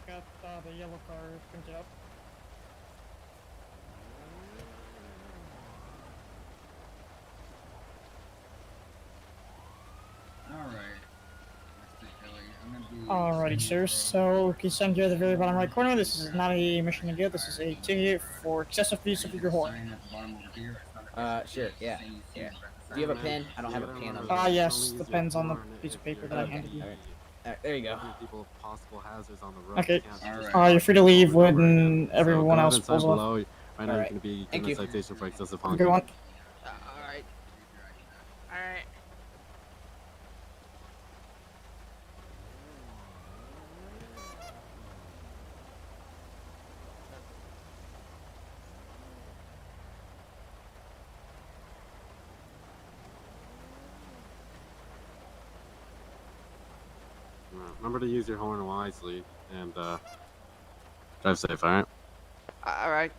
got the yellow car printed up. Alrighty, sir. So, can you send you at the very bottom right corner? This is not a mission to do. This is a ticket for excessive use of your horn. Sure, yeah. Do you have a pen? I don't have a pen on me. Yes, the pen's on the piece of paper that I handed you. Alright, there you go. People possible hazards on the road. Okay. You're free to leave when everyone else pulls off. Right now, you're going to be given a citation for excessive honking. Good one. Alright. Alright. Remember to use your horn wisely and drive safe, alright? Alright.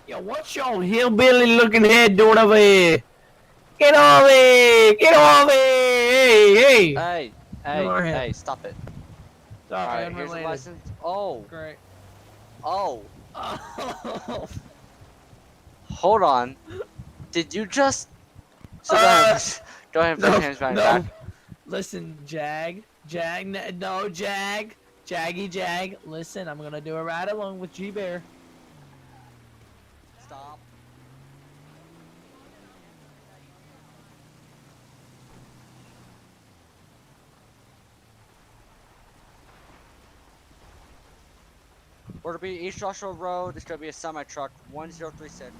Yo, what's your hillbilly looking head doing over here? Get over here! Get over here! Hey, Hey, stop it. Sorry, Alright, here's the license. Oh. Great. Oh. Oh. Hold on. Did you just... Go ahead and put your hands behind your back. Listen, Jag, Jaggy Jag. Listen, I'm gonna do a ride along with G-Bear. Stop. We're to be East Joshua Road. It's gonna be a semi truck 1036.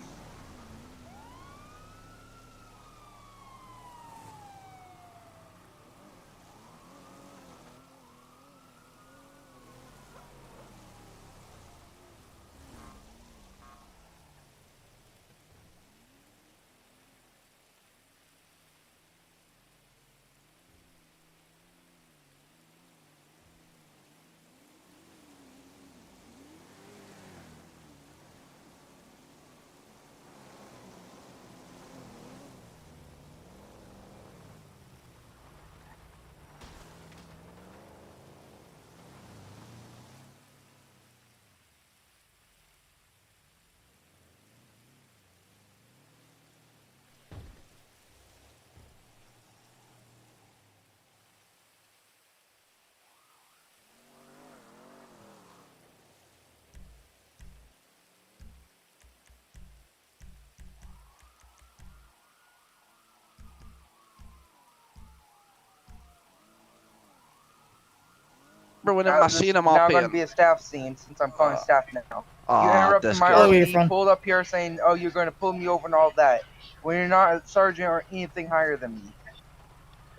ruining my scene. I'm now RPing. going to be a staff scene since I'm calling staff now. You interrupted this my guy. Hello, RP, UrFriend. pulled up here saying, "Oh, you're going to pull me over and all that," when you're not a sergeant or anything higher than me.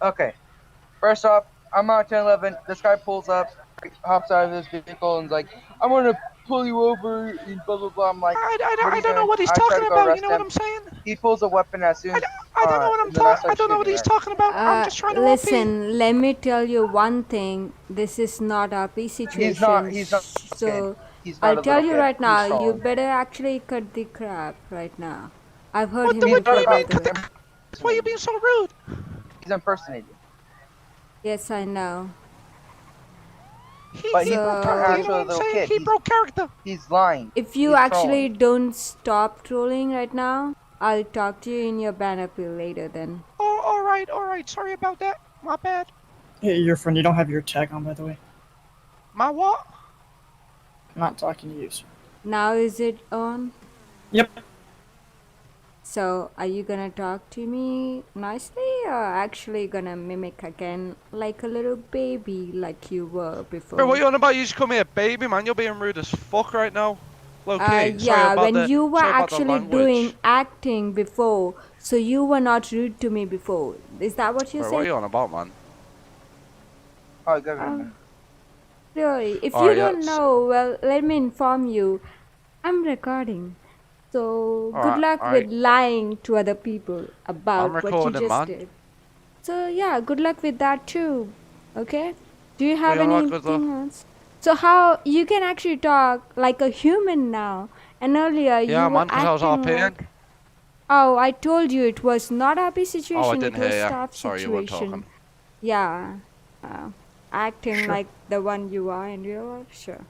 Okay. First off, I'm on 1011. This guy pulls up, hops out of his vehicle, and is like, "I'm going to pull you over," and blah blah blah. I'm like, I don't know what he's I try talking to go about. arrest You know what him. I'm saying? He pulls a weapon as soon as I don't know what I'm and then I talking. start I don't know what shooting, he's right? talking about. I'm just trying to RP. Listen, let me tell you one thing. This is not RP situation. He's not So kid. He's not I'll a tell little you kid. right He's now, you trolling. better actually cut the crap right now. I've heard What him the? What do before, you by mean? the Cut way. the? Why are you being so rude? He's impersonating. Yes, I know. But He he's broke. not So, You know what actually a I'm little saying? kid. He broke character. He's lying. if you He's actually trolling. don't stop trolling right now, I'll talk to you in your ban appeal later then. Oh, all right. Sorry about that. My bad. Hey, UrFriend, you don't have your tag on, by the way. My what? I'm not talking to you, sir. Now is it on? Yep. So, are you gonna talk to me nicely or actually gonna mimic again like a little baby like you were before? Bro, what you on about? You just come here, baby, man. You're being rude as fuck right now. Low key. Sorry Yeah, about when the, you were sorry about the actually language. doing acting before, so you were not rude to me before. Is that what you're Bro, what are saying? you on about, man? Oh, good. Really? If you Alright, don't yeah, know, well, let me inform you. I'm recording. So, good Alright, luck alright. with lying to other people about I'm what you recording, just man. did. So, yeah, good luck with that too. Okay? Do you What have you on about, good luck? anything else? So, how you can actually talk like a human now, and earlier Yeah, you were man, 'cause I was acting RPing. like. Oh, I told you it was not happy Oh, I situation, it didn't was hear ya. staff Sorry, you weren't situation. talking. Yeah. Acting Sure. like the one you are in real life, sure.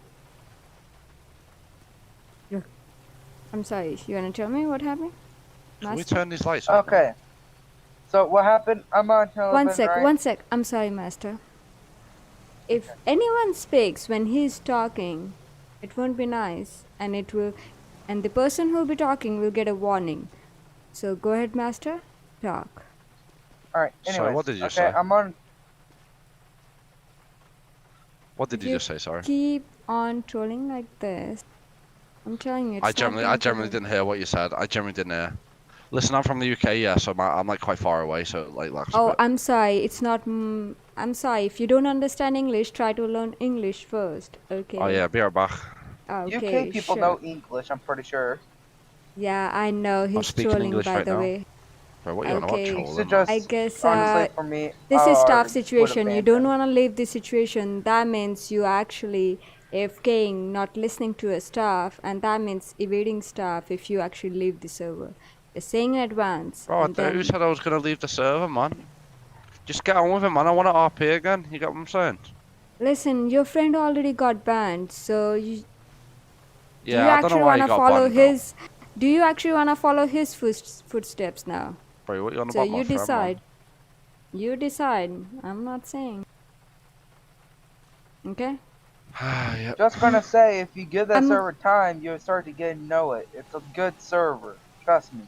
Yeah. I'm sorry, you wanna tell me what happened? Can we Master? turn these lights on? Okay. So what happened? I'm on 1011, right? One sec. I'm sorry, Master. If anyone speaks when he's talking, it won't be nice, and the person who'll be talking will get a warning. So go ahead, Master. Talk. Alright, anyways. Sorry, what did you okay, say? I'm on. What did If you you just say? Sorry. keep on trolling like this, I'm telling you, it's I not generally going to work. didn't hear what you said. I generally didn't hear. Listen, I'm from the UK, yeah, so I'm like quite far away, so like lacks a Oh, bit. I'm sorry. It's not. I'm sorry. If you don't understand English, try to learn English first. Okay. Oh yeah, be right back. Okay. UK people Sure. know English, I'm pretty sure. Yeah, I know. He's speaking trolling, English by right the now. way. Bro, what are you on about Okay. So trolling, man? just, I guess honestly, for me, this is tough would've situation. You banned don't him. want to leave this situation. That means you actually AFKing, not listening to a staff, and that means evading staff if you actually leave the server. They're saying in advance. Bro, and then, who said I was gonna leave the server, man? Just get on with it, man. I want to RP again. You get what I'm saying? listen, your friend already got banned, so you. Do you Yeah, I don't know actually why want you to got follow banned, though. his? Do you actually want to follow his footsteps now? Bro, what you on So about my you friend, decide. man? You decide. I'm not saying. Okay. Yeah. Just gonna say, if you give that I'm- server time, you'll start to get to know it. It's a good server. Trust me.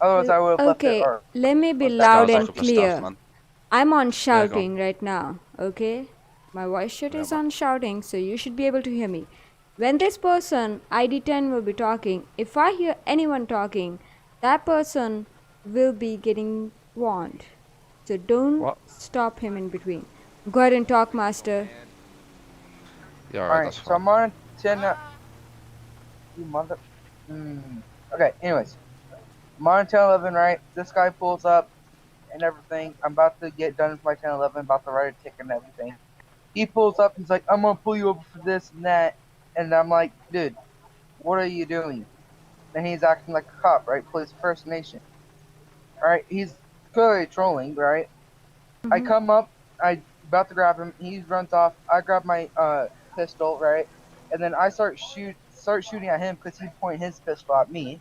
Otherwise, I would have left it. Okay. Or Let me be Well, loud Guys and looking for stuff, clear. man. I'm on go on. shouting right now. Okay. My voice shit Yeah, is man. on shouting, so you should be able to hear me. When this person ID 10 will be talking, if I hear anyone talking, that person will be getting warned. So don't What? stop him in between. Go ahead and talk, Master. Yeah, alright, Alright, that's so fine. I'm on 10. You mother. Okay, anyways. I'm on 1011, right? This guy pulls up and everything. I'm about to get done with my 1011, about to write a ticket and everything. He pulls up and he's like, I'm gonna pull you over for this and that. And I'm like, dude, what are you doing? And he's acting like a cop, right? Police impersonation. Alright, he's clearly trolling, right? I come up, I about to grab him, he runs off, I grab my pistol, right? And then I start shooting at him because he pointed his pistol at me.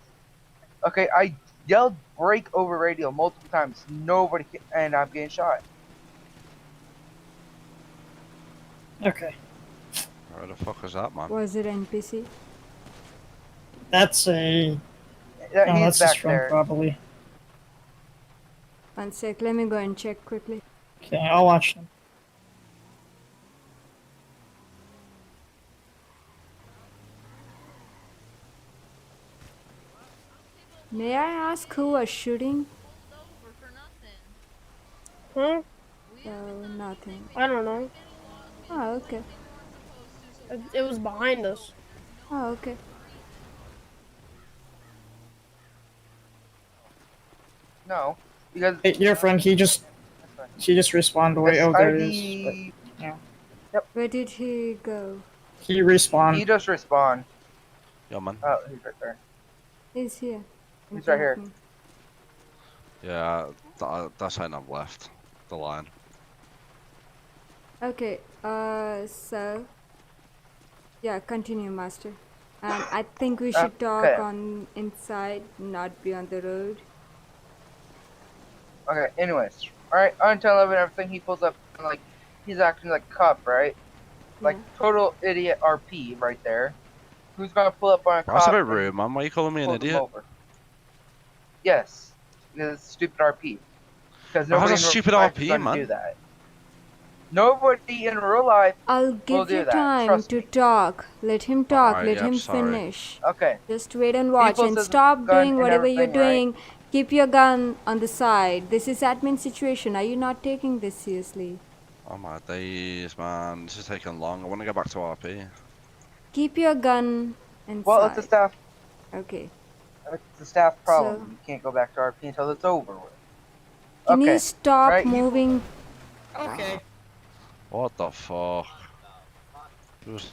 Okay, I yelled break over radio multiple times. Nobody can, and I'm getting shot. Okay. Where the fuck is that, man? Was it NPC? That's a. Yeah, Oh, he's that's his back friend, there. probably. One sec, let me go and check quickly. Okay, I'll watch them. May I ask who was shooting? Huh? Nothing. I don't know. Oh, okay. It was behind us. Oh, okay. No, because Hey, your friend, he just respawned away. this Oh, there he is. But, ID, yeah. Where did he go? He respawned. he just respawned. Yeah, man. Oh, he's right there. He's here. in He's right front here. of me. Yeah, that's how I've left the line. Okay, so yeah, continue, Master. And I think we should talk Okay. on inside, not be on the road. Okay, anyways. Alright, on 10-11, everything he pulls up, like, he's acting like a cop, right? Like, total idiot RP right there. Who's gonna pull up on a cop? That's a bit and rude, man. Why are you calling me an pull them idiot? over? Yes, because it's stupid RP. Because How's nobody that in real stupid life is RP, gonna man? do that. Nobody in real life. I'll We'll give do you that, time trust to me. talk. Let him talk. Alright, Let yeah, him sorry. finish. Okay. Just wait and watch People and says stop gun doing and whatever you're everything, right? doing. Keep your gun on the side. This is admin situation. Are you not taking this seriously? Oh my days, man. This is taking long. I want to go back to RP. Keep your gun inside. Well, it's a staff. Okay. It's a staff problem. So- You can't go back to RP until it's over with. Can Okay, you stop right, you- moving? Okay. What the fuck? Just...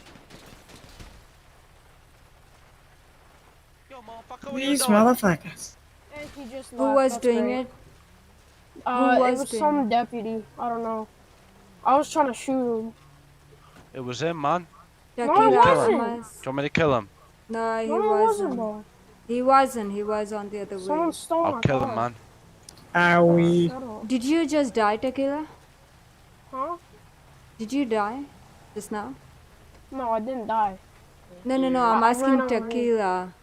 Yo, motherfucker, what you These doing? motherfuckers. And he just Who left, was that's doing great. it? It was was doing some deputy. I don't know. I was trying to shoot him. It was him, man. No, it Tequila wasn't. Mas- Do you want me to kill him? No, he No, it wasn't, wasn't. bro. He wasn't. He was on the other way. Someone stole I'll my kill car. him, man. Owie. Shut up. Did you just die, Tequila? Huh? Did you die just now? No, I didn't die. No, I'm I ran asking away. Tequila.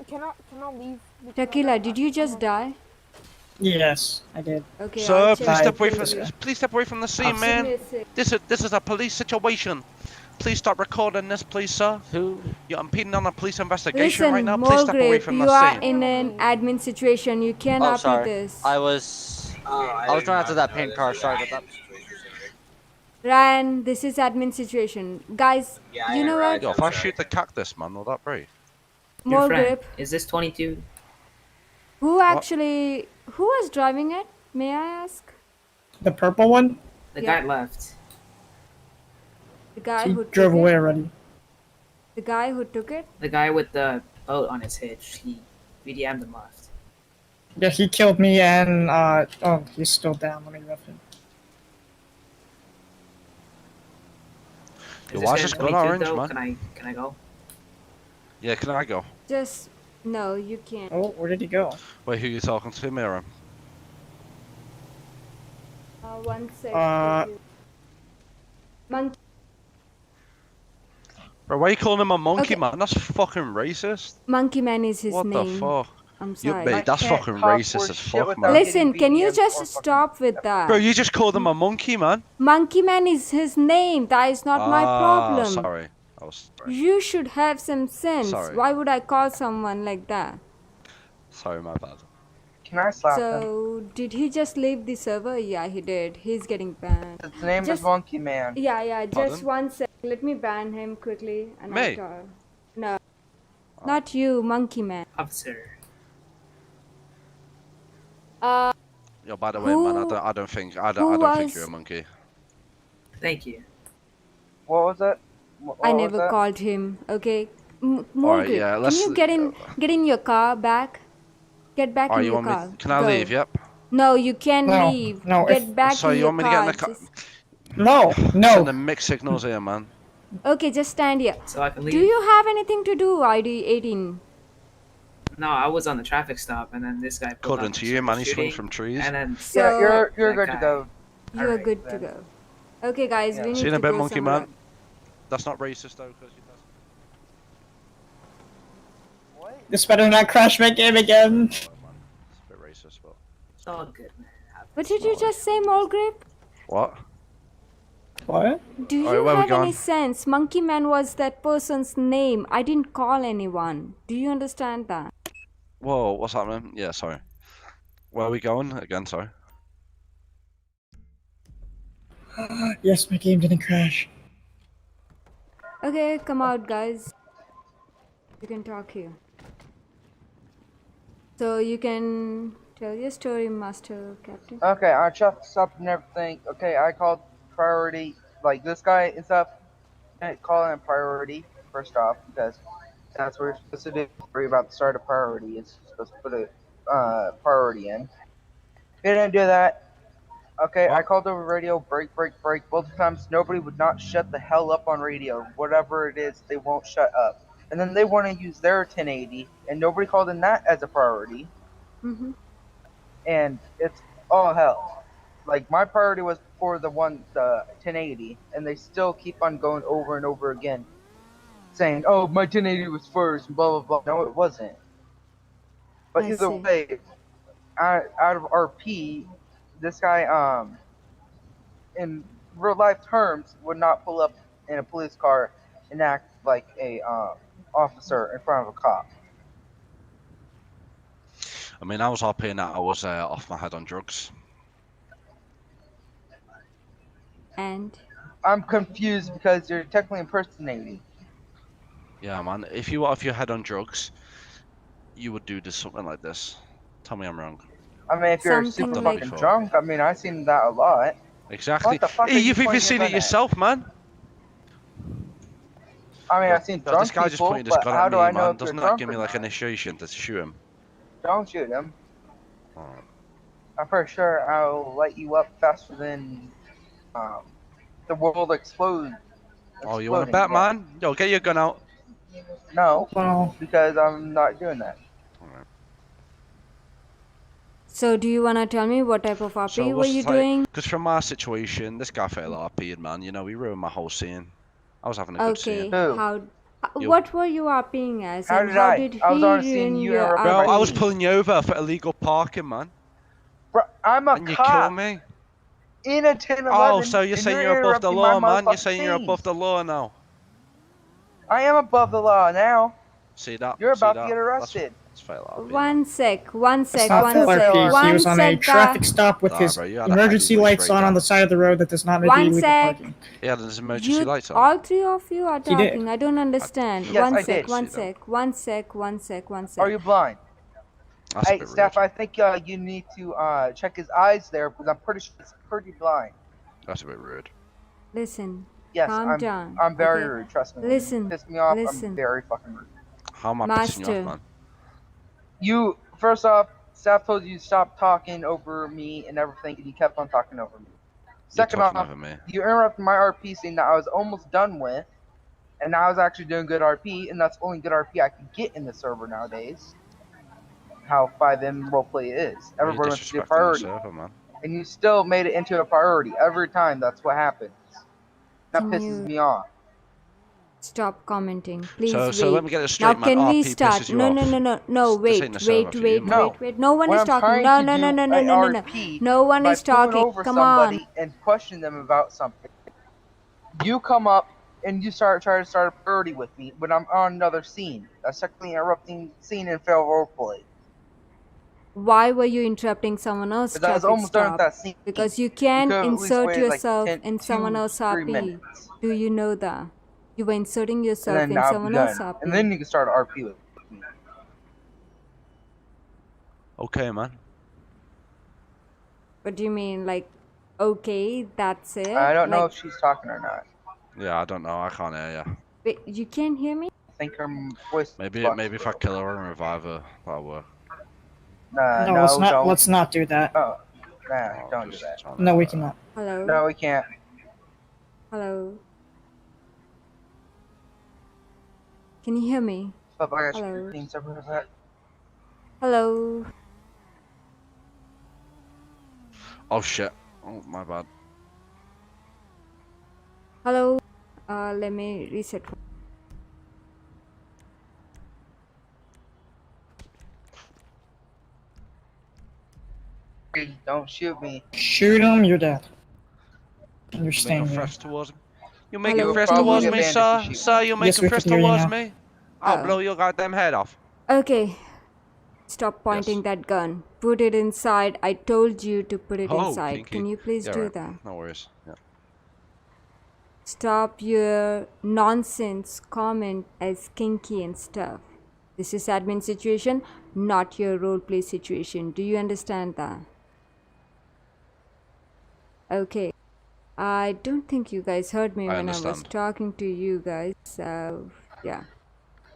Can I leave? Because Tequila, did you just die? Yes, I did. Okay, Sir, I'll please check step away Tequila. from please step away from the scene, Give me man. a sec. This is a police situation. Please stop recording this, please, sir. You're impeding on a police investigation Listen, right now. Please step away Mulgrave, from you the are scene. in an admin situation. You Oh, cannot be sorry. this. I was going after that pink car. Sorry about that. Ryan, this is admin situation. Guys, you know what? Yo, if I shoot the cactus, man, will that break? Your friend, Mulgrave, is this 22? who was driving it? May I ask? The purple one? The Yeah. guy left. The guy He who drove took away it? already. The guy who took it? The guy with the boat on his hitch. He VDM'd and left. Yeah, he killed me and, oh, he's still down. Let me ref him. Yo, Is why this is this guy gun 22 orange, though? man? Can I go? Yeah, can I go? Just no, you can't. Oh, where did he go? Wait, who you talking to, Mira? 1 sec. Uh, Monkey. Bro, why are you calling him a monkey, Okay. man? That's fucking racist. Monkey Man is his What name. the fuck? I'm You, sorry. mate, that's can't fucking talk racist worse as shit fuck, without man. Listen, getting can you VDM'd just or fucking- stop with that? Bro, you just called him a monkey, man. Monkey Man is his name. That is not my problem. Sorry. I was sorry. You should have some sense. Sorry. Why would I call someone like that? Sorry, my bad. Can I slap him? So, did he just leave the server? Yeah, he did. He's getting banned. His name just- is Monkey Man. Yeah, just Pardon? 1 sec. Let me ban him quickly. And Me? I'll talk. No. Not you, Monkey Man. Officer. Yo, by the way, man, Who- I don't think who I don't think was- you're a monkey. Thank you. What was it? What I was never that? called him. Okay. Alright, Morgan, yeah, can let's- you get in your car back? Get back Oh, in you your want car. me? Can I Go. leave? Yep. No, you can't No, leave. no, Get if- back So in you your want me to car. get in the car? Just- No, Sending no. mixed signals here, man. Okay, just stand here. So I can leave. Do you have anything to do, ID 18? No, I was on the traffic stop, and then this guy. pulled According up to and you, man, started he swings shooting, from trees. And then So, Yeah, you're that good to guy. go. you're alright, good to then. go. Okay, guys, Yeah. we need See you in to a bit, go monkey somewhere. man. That's not racist though, because you This better not crash my game again. It's a bit racist, but It's all good, man. What did you just say, Mulgrave? what? What? Do you Alright, where we have any going? sense? Monkey Man was that person's name. I didn't call anyone. Do you understand that? Whoa, what's happening? Yeah, sorry. Where are we going again? Sorry. Yes, my game didn't crash. Okay, come out, guys. You can talk here. So you can tell your story, Master Captain. Okay, I checked this up and everything. Okay, I called priority, like this guy and stuff. I didn't call him priority first off because that's what you're supposed to do. Worry about the start of priority. It's supposed to put a priority in. He didn't do that. Okay, I called over radio, break. Both times, nobody would not shut the hell up on radio. Whatever it is, they won't shut up. And then they want to use their 1080, and nobody called in that as a priority. Mm-hmm. And it's all hell. Like, my priority was for the 1080, and they still keep on going over and over again, saying, oh, my 1080 was first, and blah, blah, blah. No, it wasn't. But I either see. way, out of RP, this guy, in real life terms, would not pull up in a police car and act like a officer in front of a cop. I mean, I was RPing that I was off my head on drugs. And I'm confused because you're technically impersonating. Yeah, man. If you were off your head on drugs, you would do something like this. Tell me I'm wrong. I mean, if you're Something super like- fucking drunk, I mean, I've seen that a lot. Exactly. What the fuck Hey, are you you've even pointing seen your it gun at? yourself, man. I mean, I've seen But drunk this guy just people, pointed his but gun how at do me, I know man. if you're Doesn't that drunk give or me like not? initiation to shoot him? Don't shoot him. Alright. I'm pretty sure I'll light you up faster than the world explodes. Oh, you want to bet, man? Yo, get your gun out. No, Well, because I'm not doing that. Alright. so do you wanna tell me what type of RP So were what's you like? doing? Because from my situation, this guy failed RP'd, man. You know, he ruined my whole scene. I was having a good Okay, scene. Who? how? You. What were you RPing as, How and did how I? did I was he on a scene, ruin you your interrupted Bro, my I was scene. pulling you over for illegal parking, man. Bro, I'm a And you cop killed me. in a 1011. Oh, so you're and saying you're above the interrupting law, my man? You're motherfucking saying you're above scenes. the law now. I am above the law now. See that? You're See about that? to get arrested. That's fail RP. One sec, it's not One full sec, RP. He one was on a sec, traffic stop with Nah, his bro, you had a emergency heavyweight lights on breakdown. the side of the road that does not make One it illegal sec. parking. He had his emergency You, lights on. all three of you are He did. talking. I don't understand. Yes, one I sec, did. one See them. sec, one sec, one sec, one sec. Are you blind? That's a Hey, bit Steph, rude. I think you need to check his eyes there because I'm pretty sure he's pretty blind. That's a bit rude. Listen, Yes, calm down. I'm very okay? rude. Trust me. Listen, When you piss me off. listen. I'm very fucking rude. How am I pissing you Master. off, man? You first off, Steph told you to stop talking over me and everything, and you kept on talking over me. You're Second talking off, over me. you interrupted my RP scene that I was almost done with, and I was actually doing good RP, and that's the only good RP I can get in the server nowadays. How FiveM Roleplay is. You're Everybody wants to do a disrespecting the priority, server, man. and you still made it into a priority every time. That's what happens. That Can pisses you me off. stop commenting? Please So, wait. so let me get this Now straight, man. can we RP start? pisses you No, off. no, no, no, no. This Wait, ain't the wait, server for wait, you, man. No. wait. No one When is I'm talking. trying No, to no, no, do no, no, a no, no, no. RP No one by is pulling talking. over Come on. somebody and questioning them about something. You come up and you try to start a priority with me when I'm on another scene. A secondly interrupting scene in fail roleplay. Why were you interrupting someone else's Because I was traffic almost done with stop? that scene. Because you can You could've at least insert waited, like, yourself 10 in someone 2, else's 3 RP. minutes. Do you know that? You were inserting And yourself then in I'll be someone done. else's RP. And then you can start an RP with me. Okay, man. What do you mean? Like, okay, that's it? I don't know Like, if she's talking or not. Yeah, I don't know. I can't hear you. wait, you can't hear me? I think her voice. Maybe fucked. if I kill her and revive her, that'll work. Nah, No, no, let's not. don't. Let's not do that. Oh, nah, Oh, don't do just that. trying to- No, we cannot. Hello? No, we can't. Hello? Can you hear me? But I got Hello? things over that. Hello? Oh shit. Oh my bad. Hello? Let me reset. Hey, don't shoot me. Shoot him, you're dead. And you're You're staying making here. threats towards me. You're making Hello? threats Probably towards get me, banned if sir. you shoot Sir, you're Yes, making we threats can hear you towards now. me. I'll Oh. blow your goddamn head off. Okay. Stop pointing that gun. Put it inside. I told you to put it Oh, inside. kinky. Can you please Yeah, do right. that? No worries. Yeah. Stop your nonsense comment as kinky and stuff. This is admin situation, not your roleplay situation. Do you understand that? Okay. I don't think you guys heard me I when I was understand. talking to you guys. So, yeah.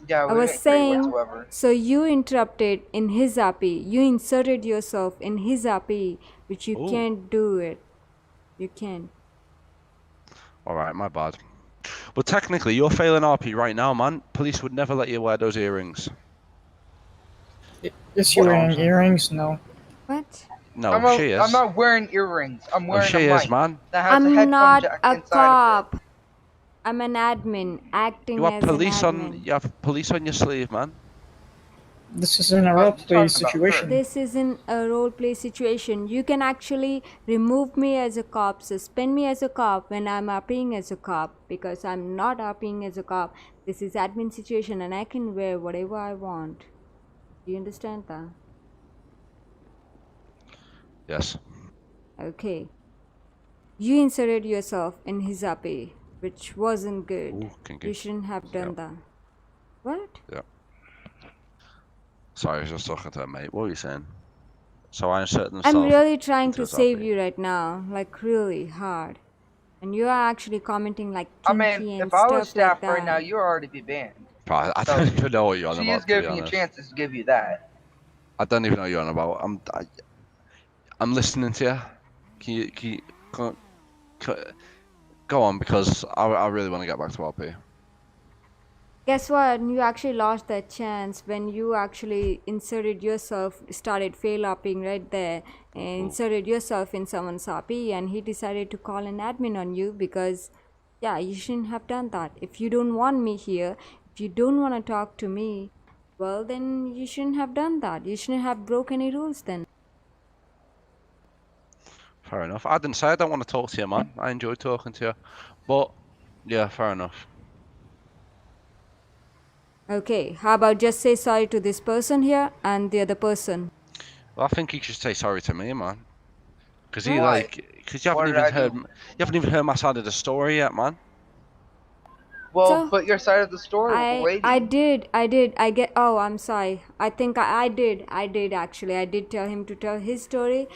Yeah, I we was didn't hear you saying, whatsoever. so you interrupted in his API. You inserted yourself in his API, which you Ooh. can't do it. You can't. Alright, my bad. But technically, you're failing RP right now, man. Police would never let you wear those earrings. Is you wearing earrings? No. What? No, she is. I'm not wearing earrings. I'm Oh, wearing she a is, mic man. that has a I'm headphone not jack a inside of it. cop. I'm an admin, acting You have as police an on. admin. You have police on your sleeve, man. This isn't a What are you roleplay talking about, situation. This isn't a roleplay situation. You can actually remove me as a cop, suspend me as a cop when I'm appearing as a cop, because I'm not appearing as a cop. This is admin situation and I can wear whatever I want. Do you understand that? Yes. Okay. You inserted yourself in his API, which wasn't good. Ooh, kinky. You shouldn't have done Yep. that. What? Yeah. Sorry, I was just talking to a mate. What were you saying? So I inserted I'm myself really trying into to his save RP. you right now, like really hard. And you are actually commenting like I kinky mean, and if I was stuff like staff right that. now, you'd already be banned. I So, don't even know what you're on She about, is to be giving you honest. chances to give you that. I don't even know what you're on about. I'm listening to you. Can you go on, because I really want to get back to RP. Guess what? You actually lost that chance when you actually inserted yourself, started fail upping right there, and inserted yourself in someone's RP, and he decided to call an admin on you because, yeah, you shouldn't have done that. If you don't want me here, if you don't want to talk to me, well, then you shouldn't have done that. You shouldn't have broke any rules then. Fair enough. I didn't say I don't want to talk to you, man. I enjoy talking to you. But, yeah, fair enough. Okay, how about just say sorry to this person here and the other person? Well, I think you should say sorry to me, man. Because you Why? haven't What did even I heard, do? you haven't even heard my side of the story yet, man. Well, So, put your side of the story. We're waiting. I get, oh, I'm sorry. I think I did actually. I did tell him to tell his story,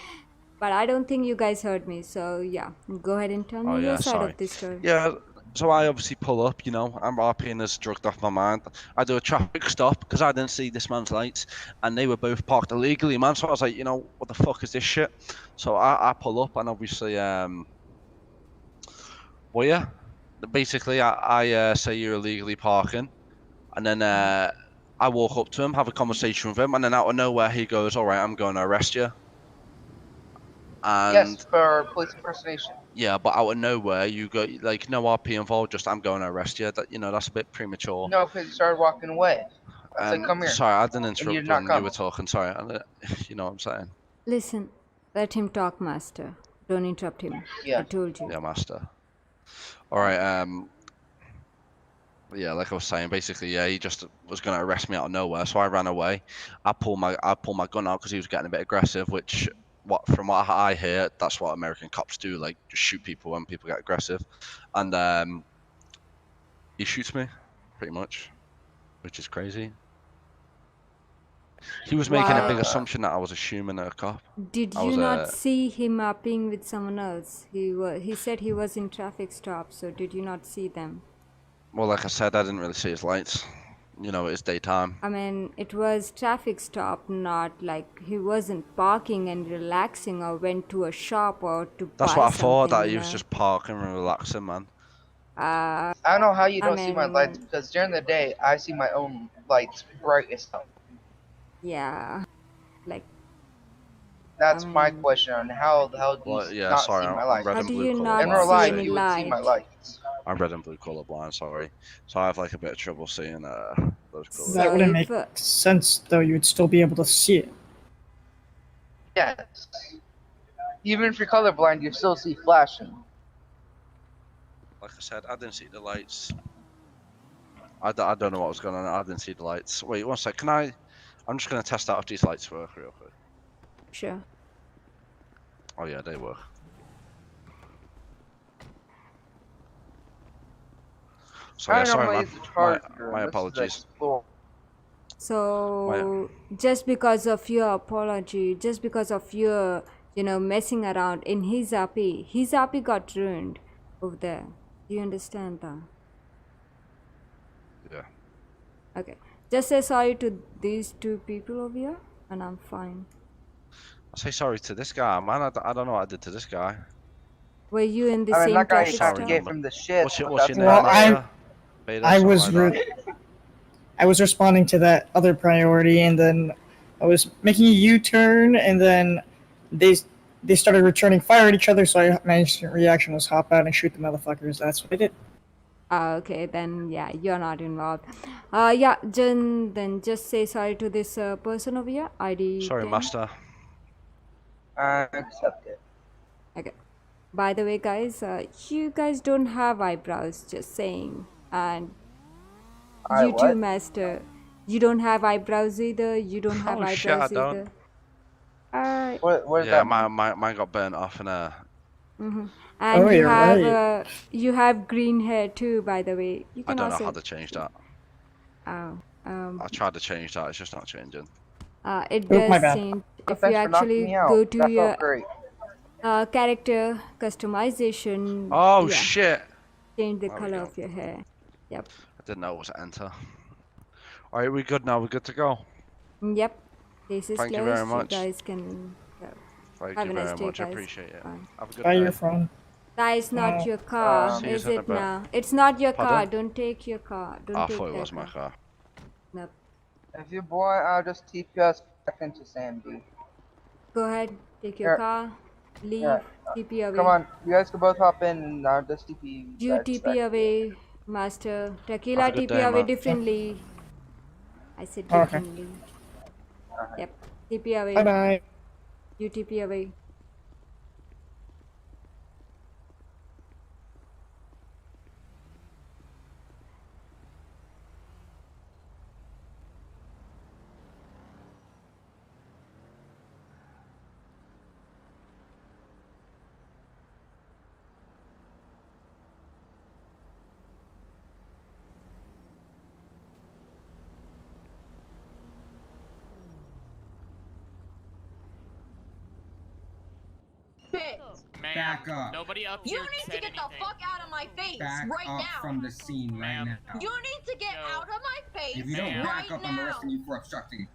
but I don't think you guys heard me. So, yeah, go ahead and tell Oh me your yeah, side sorry. of this story. Yeah, so I obviously pull up, you know, I'm RPing as drugged off my mind. I do a traffic stop because I didn't see this man's lights, and they were both parked illegally, man. So I was like, you know, what the fuck is this shit? So I pull up, and obviously, well, yeah, basically I say you're illegally parking, and then I walk up to him, have a conversation with him, and then out of nowhere he goes, "All right, I'm going to arrest you." And Yes, for police impersonation. yeah, but out of nowhere you go like no RP involved, just I'm going to arrest you. That, you know, that's a bit premature. No, because you started walking away. I said, come here. Sorry, I didn't And you interrupt did not when you were come. talking. Sorry, you know what I'm saying? Listen, let him talk, master. Don't interrupt him. Yeah. I told you. Yeah, master. All right. Yeah, like I was saying, basically, yeah, he just was gonna arrest me out of nowhere, so I ran away. I pulled my gun out because he was getting a bit aggressive, which from what I hear, that's what American cops do, like just shoot people when people get aggressive, and he shoots me, pretty much, which is crazy. He was making a big assumption that I was assuming a cop. Did you not see him upping with someone else? He said he was in traffic stop, so did you not see them? Well, like I said, I didn't really see his lights. You know, it's daytime. I mean, it was traffic stop, not like he wasn't parking and relaxing or went to a shop or to That's buy what I thought, something, that he was just parking and relaxing, man. I don't know how you don't see my lights, because during the day, I see my own lights bright as hell. Yeah, like... That's my question on how the hell do you not see my lights? I'm red and blue colorblind. In real life, you would see my lights. I'm red and blue colorblind, sorry. So I have like a bit of trouble seeing those colors. That wouldn't make sense, though. You'd still be able to see it. Yes. Even if you're colorblind, you still see flashing. Like I said, I didn't see the lights. I don't know what was going on. I didn't see the lights. Wait, one sec. Can I I'm just gonna test out if these lights work real quick. Sure. Oh yeah, they work. So yeah, sorry man. My apologies. So just because of your apology, just because of your, messing around in his RP got ruined over there. Do you understand that? Yeah. Okay. Just say sorry to these two people over here, and I'm fine. I'll say sorry to this guy, man. I don't know what I did to this guy. Were you in the I mean, same that guy traffic tried to stop? give him the shit. What's your that's name? Well, Beta, I something was like that. I was responding to that other priority, and then I was making a U-turn, and then they started returning fire at each other. So my instant reaction was hop out and shoot the motherfuckers. That's what I did. Okay, then yeah, you're not involved. Yeah, then just say sorry to this person over here. ID. Sorry, 10. master. I accept it. Okay. By the way, guys, you guys don't have eyebrows. Just saying, and you too, master. You don't have eyebrows either. You don't have eyebrows shit, I either. don't. What is Yeah, that? mine got burnt off and And you you're have right. you have green hair too. By the way, you I can don't know also. how to change that. Oh. I tried to change that. It's just not changing. It Oh, my does bad. change if Thanks you for knocking actually me out. go to that your felt great. character customization. Oh yeah, shit! change the There we color go. of your hair. Yep. I didn't know it was enter. Alright, we good now? We're good to go? Yep. This is Thank you closed. very much. You guys can. Thank Have you a nice very day, much. I guys. appreciate it. Bye. Have a good Buy day. your phone. That is not your car, See you is in a it bit. now? It's not your car. Pardon? Don't take your car. Don't I take thought it that was my car. Nope. If you boy, I'll just TPS back into Sandy. Go ahead. Take your Here. car. Leave. Yeah. TP away. Come on, you guys can both hop in and I'll just TP. You TP away, master. Tequila Have a good TP day, away man. differently. I said Okay. differently. Yep. TP away. Bye bye. You TP away. Back up. Nobody up You here need said to get anything. the fuck out of my face Back right up now. from the scene right now. You need to get out of my face If you don't right back up, now. I'm arresting you for obstructing.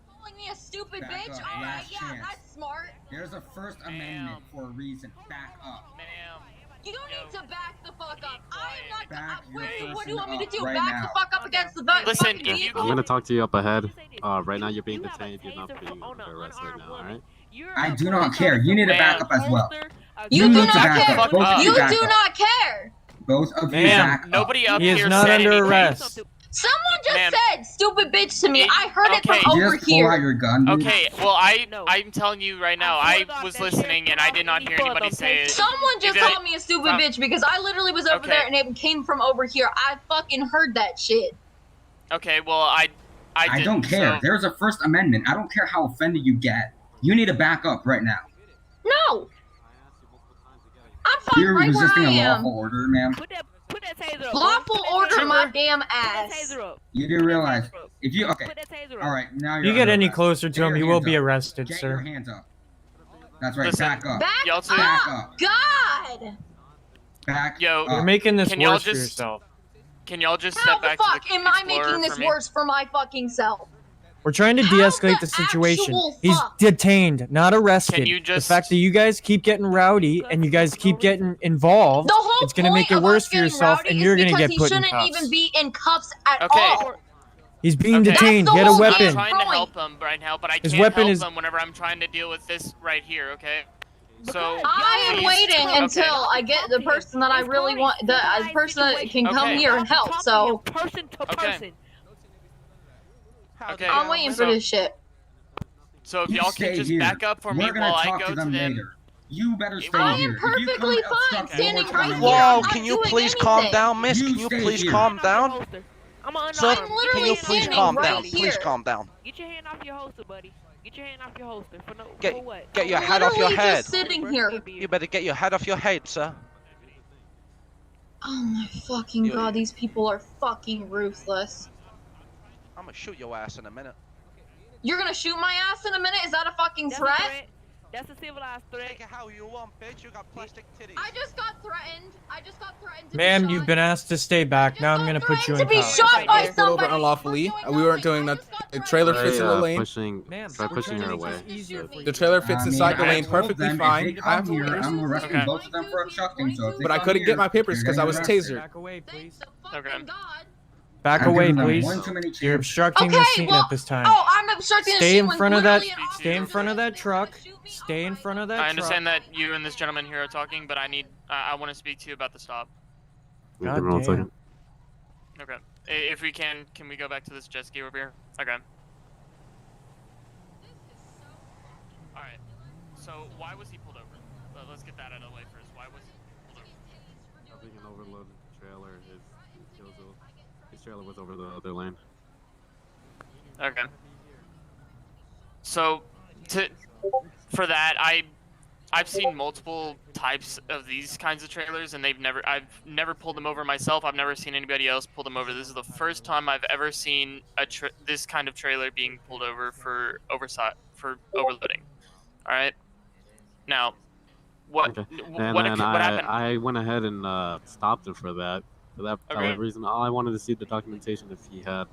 Calling me a stupid Back bitch? up, Alright, last yeah, chance. that's smart. There's a First Amendment for a reason. Back up. You need to back the fuck up. I am not. Back your What do you want me to person do? up right Back now. the fuck up against the fucking Listen, if you vehicle? I'm gonna talk to you up ahead. Right now you're being detained. You're not being arrested right now. All right? I do not care. You need to back up as well. You do need to not back care. up. Both of You back do up. not care. Both of you Ma'am, back up. Nobody up He here is not said under anything. arrest. Someone just Ma'am. said "stupid bitch" to me. I heard it okay. from You over just pull out here. your gun, dude. Okay, well I'm telling you right now, I was listening and I did not hear anybody say it. Someone just Is it- called me a stupid bitch because I literally was over Okay. there and it came from over here. I fucking heard that shit. Okay, well I I don't didn't, care. so- There's a First Amendment. I don't care how offended you get. You need to back up right now. No. I'm fine You're right where resisting I a am. lawful order, ma'am. Lawful order my damn ass. You do realize if you okay. All right, now If you're you get under any arrest. closer to Get him, your he will hands be up. arrested, Get sir. your hands up. That's right. Listen, back up. Back Y'all up. two- Back up. God. Back Yo, You're up. making this Can y'all worse for just- yourself. Can y'all just How step the back fuck to the am I Explorer making for this me? worse for my fucking self? We're trying to How de-escalate the the situation. actual He's fuck? detained, not arrested. Can you just- The fact that you guys keep getting rowdy and you guys keep getting involved, The whole it's gonna point make it of worse us for getting yourself, rowdy and is you're gonna because get he put in shouldn't cuffs. even be in cuffs at Okay. all. He's being Okay. detained. That's He the had a whole I'm weapon. trying to help him right now, but I His can't weapon help is- him whenever I'm trying to deal with this right here, okay? So I am please- waiting okay. until I get the person that I really want, the person that can come Okay. here and help. So Okay. Okay. I'm waiting for this shit. So if You y'all can stay just here. back up for me We're gonna while I talk go to to them them. later. You better stay I here. am If you come perfectly to fine obstruct standing more right time, here. Whoa, I'm can not you doing please calm anything. down, miss? You Can you stay please here. calm down? I'm unarmed. Sir, I'm can literally you please standing calm right down? here. Please calm down. Get your hand off your holster, buddy. Get your hand off your holster. Get For what? get your I'm head off your literally head. just sitting here. You better get your head off your head, sir. Oh my fucking god, these people are fucking ruthless. I'm gonna shoot your ass in a minute. You're gonna shoot my ass in a minute? Is that a fucking threat? That's a civilized threat. Take it how you want, bitch. You got plastic titties. I just got threatened. I just got threatened to Ma'am, be you've shot. been asked to stay back. Now I'm gonna put you in To be cuffs. shot by Pulled over somebody. unlawfully. We weren't doing nothing. The trailer fits in the lane. Try pushing her away. The trailer fits inside the lane I told perfectly them fine. If they I have come here, papers. I'm arresting both of them for obstructing. So if they But I come couldn't here, get my papers you're because I gonna was get arrested. tasered. Back away, please. Okay. Back I'm away, giving them please. one too many You're chances. obstructing the Okay, scene well, at this time. oh, I'm obstructing the Stay scene in when front of that. literally an Stay in officer front of that says they truck. wanna shoot me Stay in front of that I understand truck. that you and this gentleman here are talking, but I want to speak to you about the stop. God Give me 1 damn. second. Okay. If we can we go back to this jet ski over here? Okay. Alright. So, why was he pulled over? Let's get that out of the way first. Why was he pulled over? Having an overloaded trailer, his trailer was over the other lane. Okay. So, for that, I've seen multiple types of these kinds of trailers, and I've never pulled them over myself. I've never seen anybody else pull them over. This is the first time I've ever seen this kind of trailer being pulled over for overloading. All right. Now, what happened? I went ahead and stopped him for that. For that Okay. reason, all I wanted to see the documentation if he had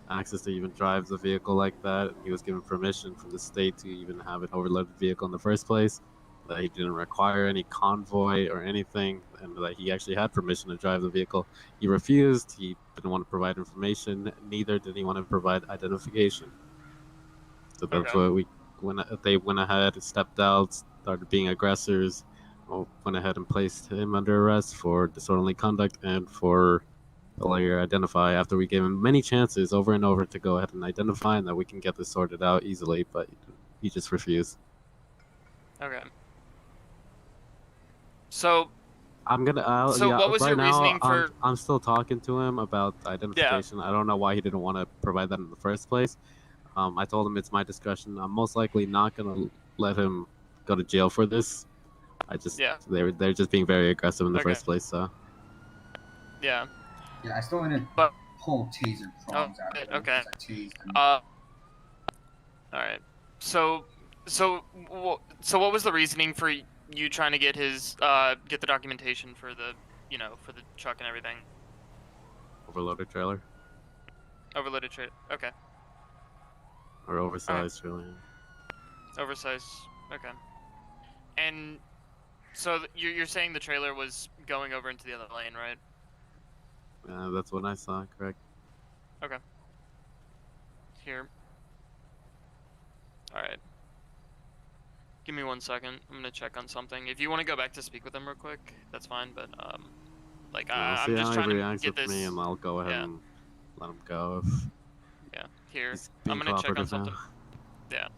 access to even drive the vehicle like that. He was given permission from the state to even have an overloaded vehicle in the first place. That he didn't require any convoy or anything, and that he actually had permission to drive the vehicle. He refused. He didn't want to provide information. Neither did he want to provide identification. So that's what they went ahead, stepped out, started being aggressors, went ahead and placed him under arrest for disorderly conduct and for failure to identify. After we gave him many chances over and over to go ahead and identify, and that we can get this sorted out easily, but he just refused. Okay. So, I'm gonna. what was your reasoning for? I'm still talking to him about identification. I don't know why he didn't want to provide that in the first place. I told him it's my discretion. I'm most likely not gonna let him go to jail for this. They're just being very aggressive in the first place. So. Yeah. Yeah, I still want to pull taser prongs out of him. Okay. I tased him. All right. So what was the reasoning for you trying to get his get the documentation for the for the truck and everything? Overloaded trailer. Overloaded trailer. Okay. Or oversized trailer. Oversized. Okay. And so you're saying the trailer was going over into the other lane, right? That's what I saw. Correct. Okay. Here. All right. Give me 1 second. I'm gonna check on something. If you want to go back to speak with him real quick, that's fine. But I'm just trying to get this. Me and I'll go ahead and let him go. Yeah. Here. He's I'm being gonna check on cooperative something. now. Yeah.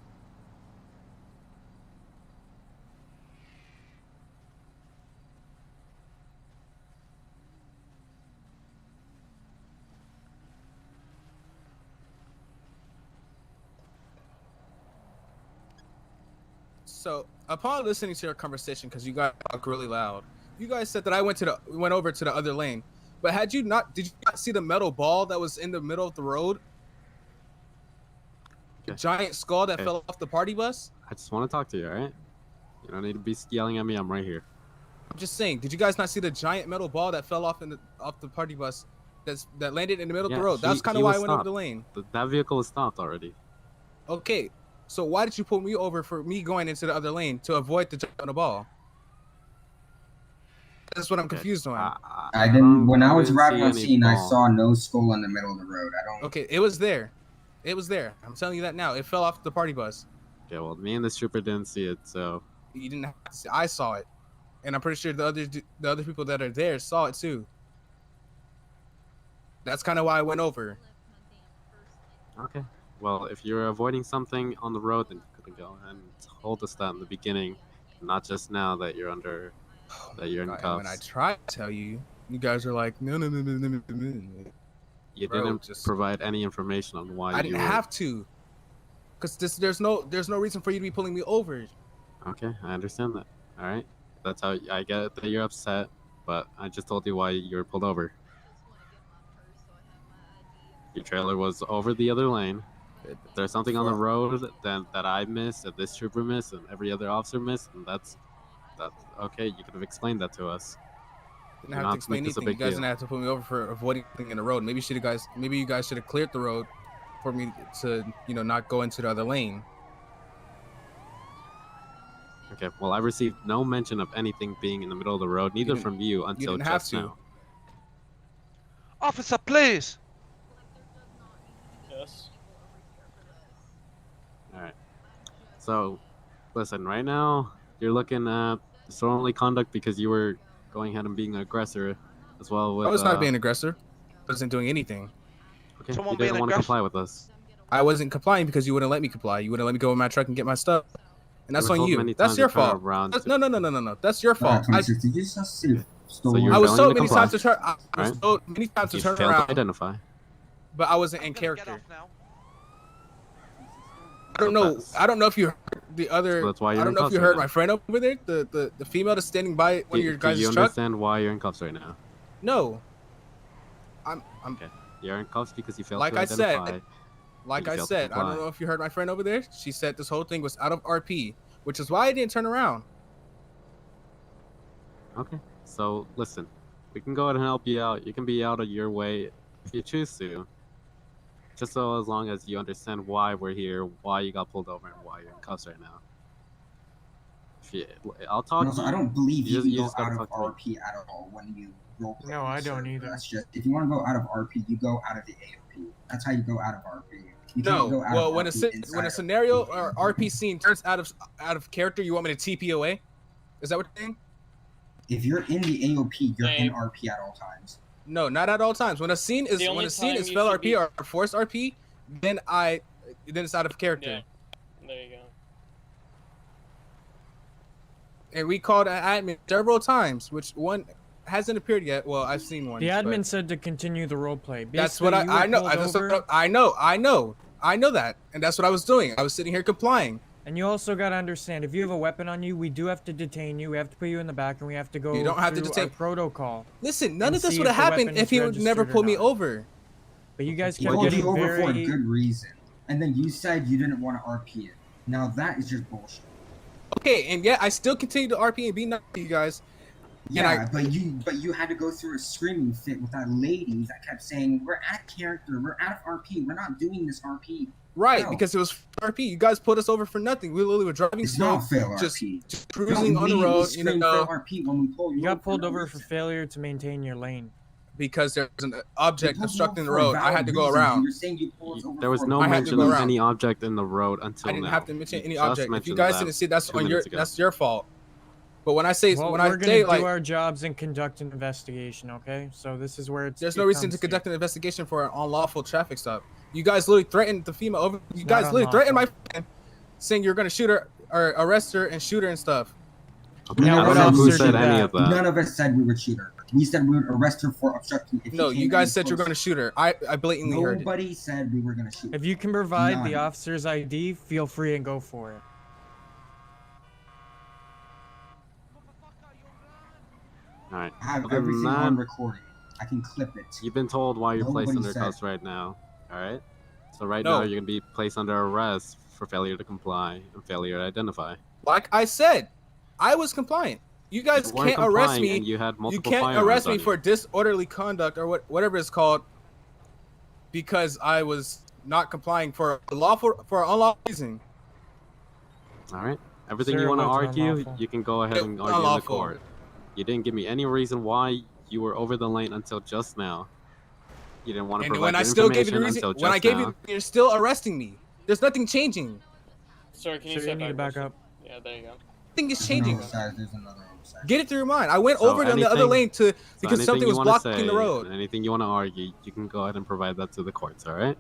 So, upon listening to your conversation, because you guys talk really loud, you guys said that I went over to the other lane. But did you not see the metal ball that was in the middle of the road? The giant skull that fell off the party bus? I just want to talk to you, alright? You don't need to be yelling at me, I'm right here. I'm just saying, did you guys not see the giant metal ball that fell off off the party bus that landed in the middle of the road? That's kind of why I went over the lane. That vehicle was stopped already. Okay, so why did you pull me over for me going into the other lane to avoid the jump on the ball? That's what I'm confused on. I didn't. When I was didn't arriving see on any scene, I ball. saw no skull in the middle of the road. I don't. Okay, it was there. It was there. I'm telling you that now. It fell off the party bus. Okay, well, me and the trooper didn't see it, so. You didn't have to see. I saw it, and I'm pretty sure the other people that are there saw it too. That's kind of why I went over. Okay. Well, if you're avoiding something on the road, then you could go and told us that in the beginning, not just now that you're under, that you're in cuffs. When I try to tell you, you guys are like, no. You Bro, didn't just- provide any information on why I didn't you were... have to. Cause there's no reason for you to be pulling me over. Okay, I understand that. All right, that's how I get that you're upset, but I just told you why you were pulled over. Your trailer was over the other lane. If there's something on the road then that I missed, that this trooper missed, and every other officer missed, and that's okay. You could have explained that to us. Didn't have to explain anything. You guys didn't have to put me over for avoiding anything in the road. Maybe you guys should have cleared the road for me to, not go into the other lane. Okay, well, I received no mention of anything being in the middle of the road, neither from you until didn't have just to. now. Officer, please. Yes. All right. So, listen, right now you're looking at disorderly conduct because you were going ahead and being an aggressor, as well with. I was not being an aggressor. I wasn't doing anything. Okay, you didn't want to comply with us. I wasn't complying because you wouldn't let me comply. You wouldn't let me go in my truck and get my stuff, and that's You were on told you. many That's times your to turn fault. around No. That's your fault. Did you just see? So you were I was failing told to many comply, times to turn. I was right? told many times to You turn failed around, to identify. but I wasn't in character. I don't know if you heard the other. So that's why you're I don't in know if cuffs you right heard now. my friend over there, the female that's standing by one of your Do guys' you truck. understand why you're in cuffs right now? No. I'm Okay. You're in cuffs because you failed like to I identify. said. Like You I failed to said, I don't comply. know if you heard my friend over there. She said this whole thing was out of RP, which is why I didn't turn around. Okay. So listen, we can go ahead and help you out. You can be out of your way if you choose to. Just so as long as you understand why we're here, why you got pulled over, and why you're in cuffs right now. I'll talk. And also, I don't believe you can go just gotta out of talk to me. RP at all when you roleplay. No, I don't either. That's just if you want to go out of RP, you go out of the AOP. That's how you go out of RP. You No, can't go out well, of when RP a scenario or RP scene turns out of character, you want me to TP away? Is that what you're saying? If you're in the AOP, you're in RP at all times. No, not at all times. When a scene is only time you fail should RP be- or forced RP, then it's out of character. Yeah. There you go. And we called an admin several times, which one hasn't appeared yet. Well, I've seen one. The but admin said to continue the role play. That's Basically, what you were I know. pulled That's over, what I know that, and that's what I was doing. I was sitting here complying. And you also gotta understand, if you have a weapon on you, we do have to detain you. We have to put you in the back, and we have to go. You don't have to through detain- our protocol. Listen, none and of this see would have if the happened weapon if is he would never registered or pull me not. over. But you guys He kept pulled getting you over for a very. good reason, and then you said you didn't want to RP it. Now that is just bullshit. Okay, and yet I still continue to RP and be nice to you guys. Yeah, but you had to go through a screaming fit with that lady that kept saying, "We're out of character. We're out of RP. We're not doing this RP." Right, No. because it was RP. You guys put us over for nothing. We literally were driving It's slow, not fail just RP. cruising on the road. You know, RP when we pull you You got over pulled no over for reason. failure to maintain your lane. because there's an object You pulled obstructing the over for road. I had valid to go reasons, and around. You're saying you pulled us over There was for no I had to mention go of around. any object in the road until I didn't now. have to mention You any just object. If you mentioned guys that didn't see, that's 2 on your minutes ago. that's your fault. But when I say Well, when we're I gonna say do like our jobs and conduct an investigation, okay? So this is where it's. there's it no reason to comes conduct an investigation for an unlawful traffic stop. You guys literally threatened the female over. You It's guys not literally threatened my unlawful. friend, saying you're gonna shoot her or arrest her and shoot her and stuff. Okay, Now, I what don't know who officer said did any that? of that. None of us said we would shoot her. We said we would arrest her for obstructing. If No, she came you guys any said you were closer. gonna shoot her. I blatantly heard it. Nobody said we were gonna shoot her. If you can provide the None. officer's ID, feel free and go for it. All right. I have Other than everything on that, recording. I can clip it. you've been told why you're placed Nobody under said. cuffs right now. All right. So right No. now you're gonna be placed under arrest for failure to comply and failure to identify. Like I said, I was compliant. You guys You weren't can't arrest complying me. and you had You multiple can't firearms arrest me on you. for disorderly conduct or whatever it's called because I was not complying for an unlawful reason. All right. Everything Sir, you want to it wasn't argue, unlawful. you can go ahead and argue in the Unlawful. court. You didn't give me any reason why you were over the lane until just now. You didn't want to And provide when the I still gave you the information reason, until when I just gave now. you, you're still arresting me. There's nothing changing. Sir, can you Sir, step you need to back up. Yeah, there you go. Nothing is There's changing. another side, there's another side. Get it through your mind. I went So over on the other anything- lane to So because anything something you was wanna blocking say, the road. Anything you want to argue, you can go ahead and provide that to the courts, all right?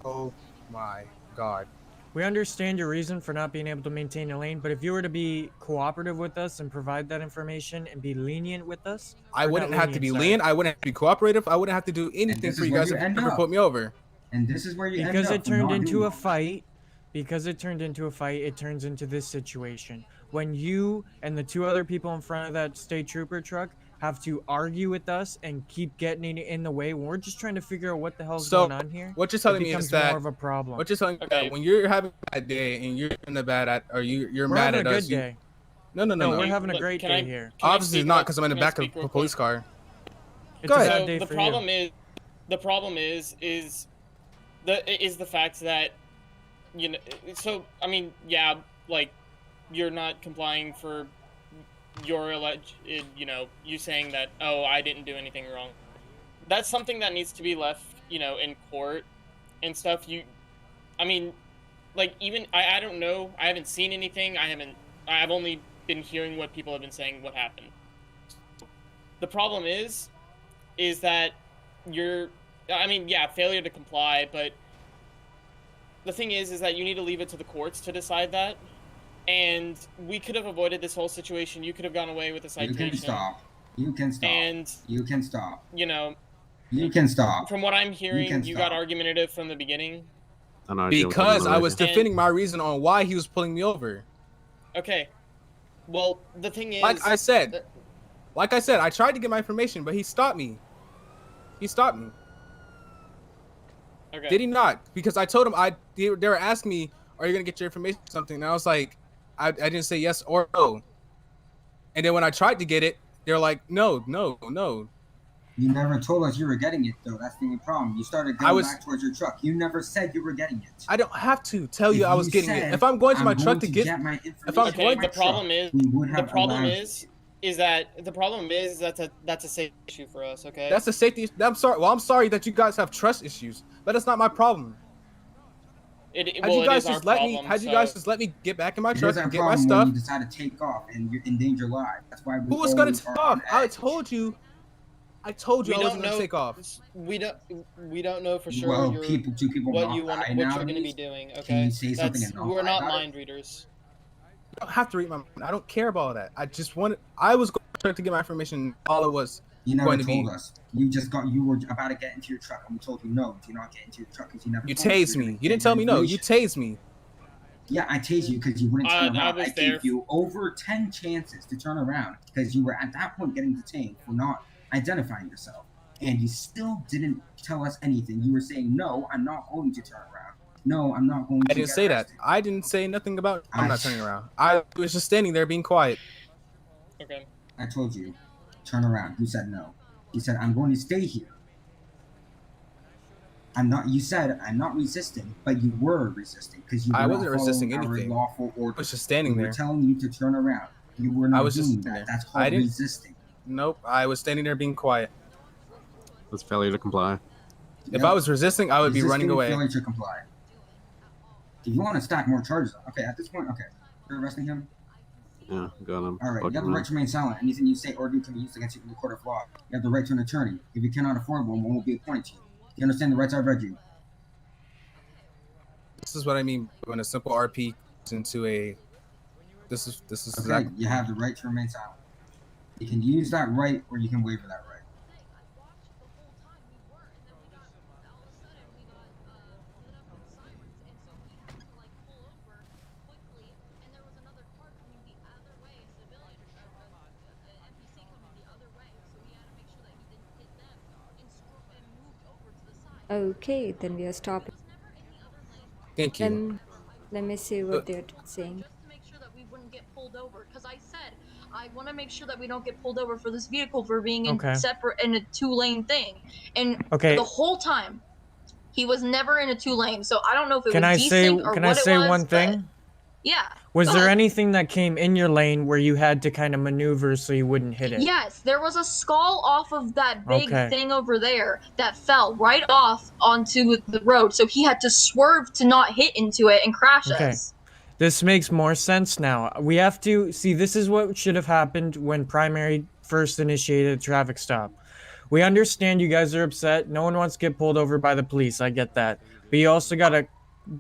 Oh my God. We understand your reason for not being able to maintain your lane, but if you were to be cooperative with us and provide that information and be lenient with us, I or wouldn't not have to be sorry. lenient. I wouldn't have to be cooperative. I wouldn't have to do anything this for is you where guys you if end you never up. put me over. And this is where you Because end it up. for turned not into doing a it. fight, because it turned into a fight, it turns into this situation. When you and the two other people in front of that state trooper truck have to argue with us and keep getting in the way, when we're just trying to figure out what the hell's So going on here, what you're telling it me becomes is that more of a problem. what you're telling me is that when you're having a bad day and you're in the bad at, or you're We're mad having at a good us, you, day. no, we're having a great day here. Obviously not, because I'm in the back of a police car. It's Go a ahead. bad So day the for problem you. is the fact that so I mean yeah, like you're not complying for your alleged you saying that, oh, I didn't do anything wrong. That's something that needs to be left in court and stuff. I mean, like, even I don't know, I haven't seen anything. I've only been hearing what people have been saying what happened. The problem is that failure to comply, but the thing is that you need to leave it to the courts to decide that. And we could have avoided this whole situation. You could have gone away with a citation. You can stop. You can stop. And you can stop. You can stop. From what I'm hearing, you got stop. argumentative from the beginning. Because I was defending my reason on why he was pulling me over. Okay. Well, the thing is, like I said, I tried to get my information, but he stopped me. Okay. Did he not? Because I told him they were asking me, "Are you gonna get your information or something?" And I was like, I didn't say yes or no. And then when I tried to get it, they're like, "No." You never told us you were getting it, though. That's the only problem. You started going back towards your truck. You never said you were getting it. I don't have to tell you I was getting it. If I'm going to my truck to get my information, the problem is that's a safety issue for us. Okay. That's a safety. I'm sorry. Well, I'm sorry that you guys have trust issues, but that's not my problem. Had you guys just let me get back in my truck and get my stuff? When you decide to take off and you endanger lives. That's why who was going to take off? I told you I wasn't going to take off. We don't know for sure. Well, two people what you're going to be doing. Okay. Can you say something and not we're lie not about mind readers. You don't have to read my mind. I don't care about all that. I was going to get my information. All it was. You never told us. You were about to get into your truck, and we told you no, do not get into your truck because you never. You tased me. You didn't tell me no. You tased me. Yeah, I tased you because you wouldn't turn around. I gave you over 10 chances to turn around because you were at that point getting detained for not identifying yourself, and you still didn't tell us anything. You were saying, "No, I'm not going to turn around. No, I'm not going to." I didn't say that. I didn't say nothing about. I'm not turning around. I was just standing there being quiet. Okay. I told you, turn around. You said no. You said, "I'm going to stay here." You said, "I'm not resisting," but you were resisting because I wasn't resisting anything. Lawful order. I was just standing there. We were telling you to turn around. You were not doing that. There. That's called resisting. Nope. I was standing there being quiet. That's failure to comply. If I was resisting, I would be running away. Failure to comply. If you want to stack more charges, okay. At this point, okay, you're arresting him. Yeah, got him. All right, you have the right to remain silent. Anything you say or do can be used against you in the court of law. You have the right to an attorney. If you cannot afford one will be appointed to you. You understand the rights I've read you? This is what I mean when a simple RP is into a. This is. Okay, exactly. You have the right to remain silent. You can use that right or you can waiver that right. Okay, then we are stopping. Thank you. Let me see what they're saying. Just to make sure that we wouldn't get pulled over, because I said I want to make sure that we don't get pulled over for this vehicle for being in separate in a 2-lane thing, and the whole time he was never in a 2-lane. So I don't know if it was desync or what it was. Can I say one thing? Yeah. Was there anything that came in your lane where you had to kind of maneuver so you wouldn't hit it? Yes, there was a skull off of that big thing over there that fell right off onto the road. So he had to swerve to not hit into it and crash us. This makes more sense now. We have to see, this is what should have happened when Primary first initiated a traffic stop. We understand you guys are upset. No one wants to get pulled over by the police. I get that. But you also got to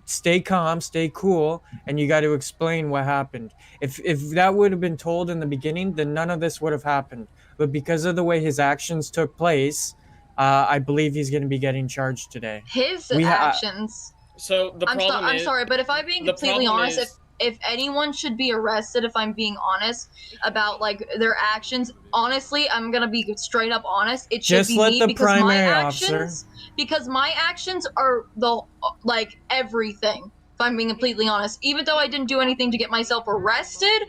stay calm, stay cool, and you got to explain what happened. If that would have been told in the beginning, then none of this would have happened. But because of the way his actions took place, I believe he's going to be getting charged today. His We actions. So the problem I'm is. sorry, but if I'm being the completely problem honest, is- if anyone should be arrested, if I'm being honest about like their actions, honestly, I'm gonna be straight up honest. It should Just be let me the because my primary actions, because my actions are the like everything. If I'm being completely honest, even though I didn't do anything to get myself arrested,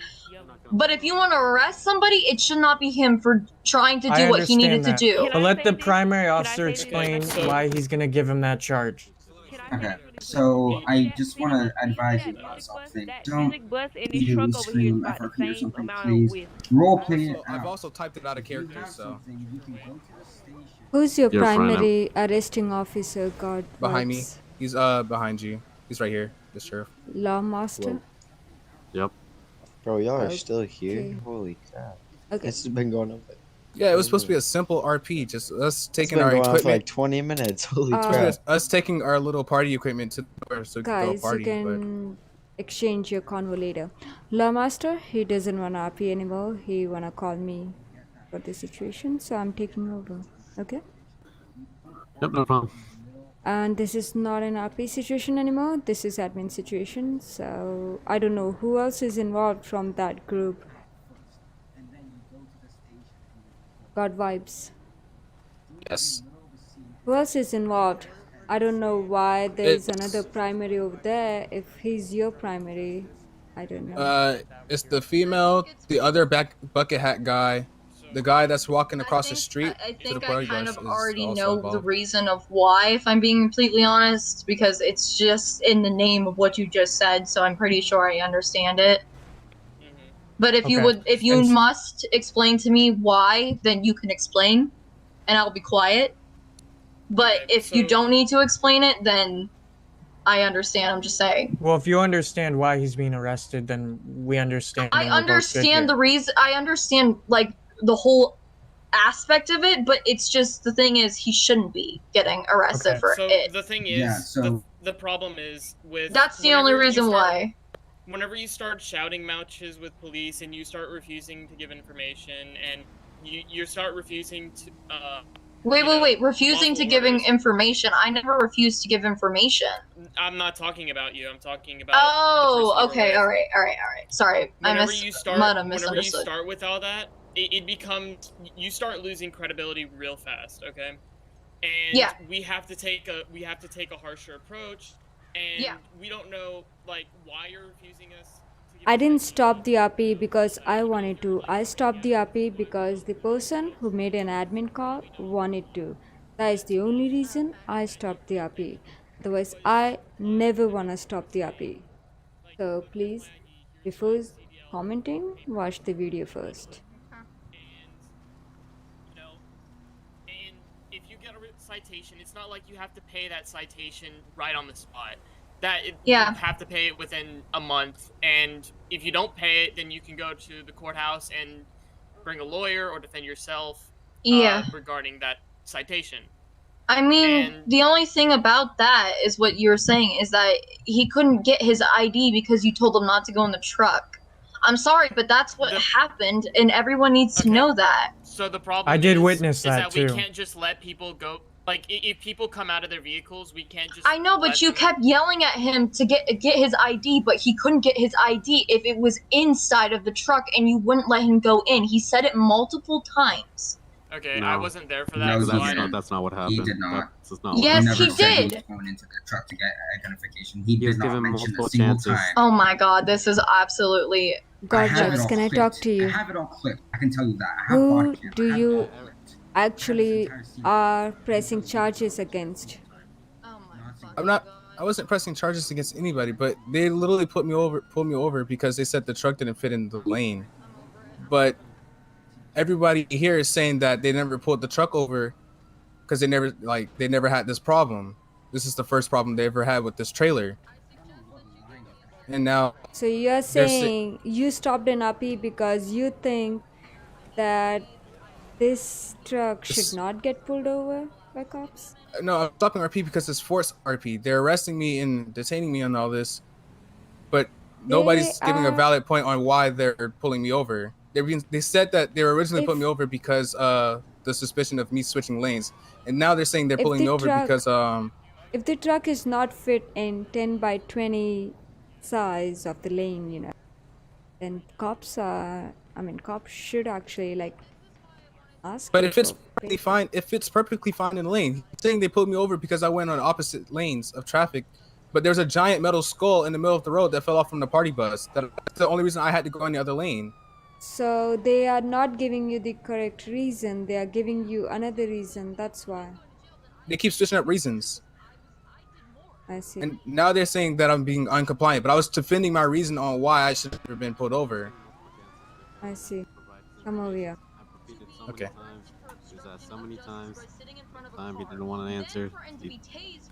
but if you want to arrest somebody, it should not be him for trying to do I what he needed understand to that. do. But let the primary officer explain So- why he's going to give him that charge. Okay, so I just want to advise you about something. Don't immediately scream FRP or something, please. Role play it I've out. also typed it out of character, so. Who's your Your friend, primary arresting officer, God? Behind me. vibes? He's behind you. He's right here, the sheriff. Law master? Yep. Bro, y'all are still here? Okay. Holy crap. Okay. This has been going on. Yeah, it was supposed to be a simple RP, just us It's taking been our going on for equipment. like 20 minutes. Holy Uh, crap. Us taking our little party equipment to the door so we could go Guys, party. you can exchange your convo later. Law master, he doesn't want RP anymore. He wanna call me for the situation, so I'm taking over. Okay? Yep, no problem. And this is not an RP situation anymore. This is admin situation. So I don't know who else is involved from that group. God vibes. Yes. Who else is involved? I don't know why there's another primary over there. If he's your primary, I don't know. It's the female, the other bucket hat guy, the guy that's walking across the street. I to the think I party kind bus of is already also know the involved. reason of why, if I'm being completely honest, because it's just in the name of what you just said, so I'm pretty sure I understand it. But if you Okay. would, if you And- must explain to me why, then you can explain, and I'll be quiet. But Okay, if you so- don't need to explain it, then I understand. I'm just saying. Well, if you understand why he's being arrested, then we understand. I and we're both good understand here. the reason. I understand like the whole aspect of it, but it's just the thing is he shouldn't be getting arrested Okay. for So it. the thing is, Yeah, so- the problem is with. That's the only whenever you reason start- why. Whenever you start shouting matches with police and you start refusing to give information and you start refusing to Wait. Refusing to lawful giving orders. information. I never refused to give information. I'm not talking about you. I'm talking about. Oh, the person okay. you were All with. right. Sorry, Whenever I you might start, have whenever you misunderstood. start with all that, it becomes you start losing credibility real fast. Okay, and Yeah. we have to take a harsher approach, and Yeah. we don't know like why you're refusing us. To give I didn't stop the RP because I wanted to. I stopped the RP because the person who made an admin call wanted to. That is the only reason I stopped the RP. Otherwise, I never want to stop the RP. So please, before commenting, watch the video first. And if you get a citation, it's not like you have to pay that citation right on the spot. Yeah. You have to pay it within a month, and if you don't pay it, then you can go to the courthouse and bring a lawyer or defend yourself. Yeah. Regarding that citation. I mean, And- the only thing about that is what you were saying is that he couldn't get his ID because you told him not to go in the truck. I'm sorry, but that's what happened, and everyone needs to know that. So the problem I did is, witness is that, we too. can't just let people go. Like, if people come out of their vehicles, we can't just. I know, but let you them- kept yelling at him to get his ID, but he couldn't get his ID if it was inside of the truck, and you wouldn't let him go in. He said it multiple times. Okay, No. I wasn't there for that. No, so he I didn't. That's not what happened. He did not. That's not Yes, what He he never said he did. was going into the truck to get identification. He He was did not given mention a multiple single chances. time. Oh my god, this is absolutely. God have it vibes, all can I clipped. talk to you? I have it all clipped. I can tell you that. I have Who body cam. do I have you all of it. actually are pressing charges against? Oh my I'm not. I wasn't pressing charges against anybody, but they literally pulled me over because they said the truck didn't fit in the lane. But everybody here is saying that they never pulled the truck over because they never had this problem. This is the first problem they ever had with this trailer. And now So you are They're sa- saying you stopped an RP because you think that This truck should This- not get pulled over by cops. No, I'm stopping RP because it's forced RP. They're arresting me and detaining me on all this, but nobody's giving a valid point on why they're pulling me over. They said that they were originally putting me over because the suspicion of me switching lanes, and now they're saying they're pulling me over because If the truck is not fit in 10 by 20 size of the lane, you know, then cops should actually like ask But you if it's for perfectly fine, if it's perfectly fine in the lane, he's saying they pulled me over because I went on opposite lanes of traffic. But there's a giant metal skull in the middle of the road that fell off from the party bus. That's the only reason I had to go in the other lane. So they are not giving you the correct reason. They are giving you another reason. That's why. They keep switching up reasons. I see. And now they're saying that I'm being uncompliant, but I was defending my reason on why I should have been pulled over. I see. Come over here. Okay. So many times. He didn't want to answer.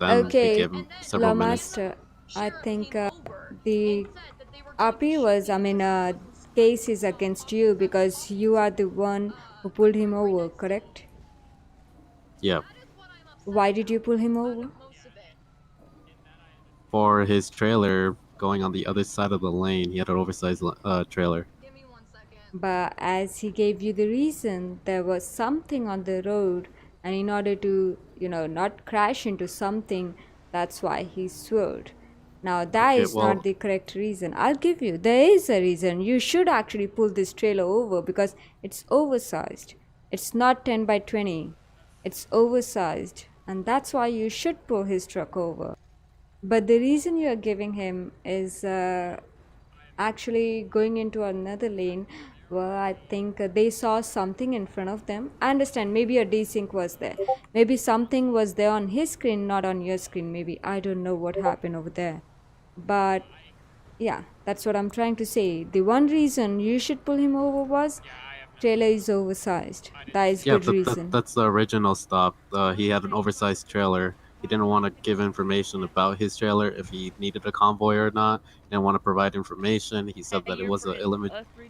Okay, Several Law minutes. Master. I think the RP was, case is against you because you are the one who pulled him over, correct? Yeah. Why did you pull him over? For his trailer going on the other side of the lane, he had an oversized trailer. But as he gave you the reason, there was something on the road, and in order to, not crash into something, that's why he swerved. Now, that is not the correct reason. I'll give you, there is a reason. You should actually pull this trailer over because it's oversized. It's not 10 by 20. It's oversized, and that's why you should pull his truck over. But the reason you are giving him is actually going into another lane where I think they saw something in front of them. I understand, maybe a desync was there. Maybe something was there on his screen, not on your screen. Maybe, I don't know what happened over there. But yeah, that's what I'm trying to say. The one reason you should pull him over was trailer is oversized. That is good reason. That's the original stop. He had an oversized trailer. He didn't want to give information about his trailer, if he needed a convoy or not. He didn't want to provide information. He said that it was an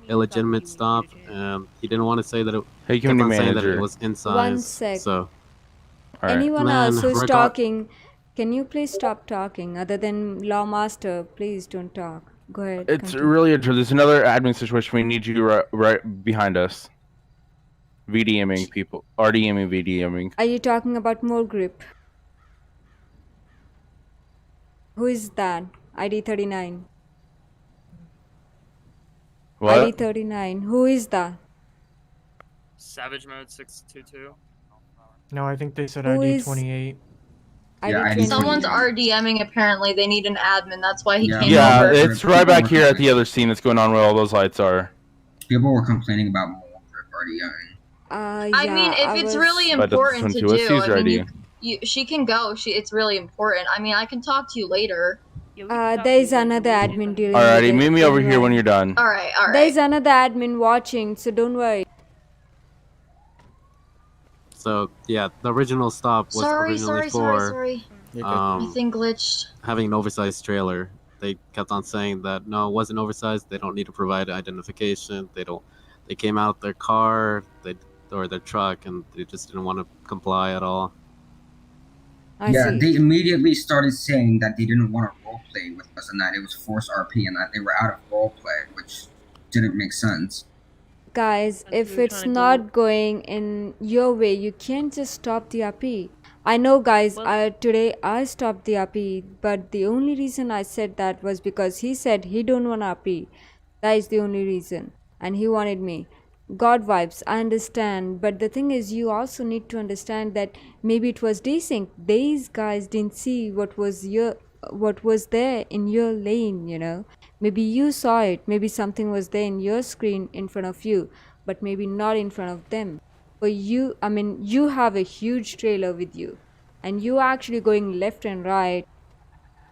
illegitimate stop, and he didn't want to say that it. Hey, kept on community saying that manager. it was inside. One sec. So. Anyone else who's talking, can you please stop talking? Other than Law Master, please don't talk. Go ahead. It's continue. really interesting. There's another admin situation. We need you right behind us. VDMing people. RDMing, VDMing. Are you talking about more grip? Who is that? ID 39. What? ID 39. Who is that? Savage mode 622. No, I think they said Who ID is- 28. Someone's RDMing. Apparently, they need an admin. That's why he came Yeah, over. it's right back here at the other scene that's going on where all those lights are. People were complaining about more grip RDMing. I mean, if it's really But that's important to from two do, SCs I already. mean, she can go. It's really important. I mean, I can talk to you later. There is another admin dealing Alrighty, with meet it. me Don't over here when worry. you're done. All right, all right. There is another admin watching, so don't worry. So yeah, the original stop was originally for sorry. My thing glitched. having an oversized trailer. They kept on saying that no, it wasn't oversized. They don't need to provide identification. They came out their car, or their truck, and they just didn't want to comply at all. They immediately started saying that they didn't want to roleplay with us and that it was forced RP and that they were out of roleplay, which didn't make sense. Guys, if it's not going in your way, you can't just stop the RP. I know, guys, today I stopped the RP, but the only reason I said that was because he said he don't want RP. That is the only reason. And he wanted me. God vibes, I understand. But the thing is, you also need to understand that maybe it was desync. These guys didn't see what was there in your lane, you know. Maybe you saw it. Maybe something was there in your screen in front of you, but maybe not in front of them. For you, I mean, you have a huge trailer with you, and you actually going left and right.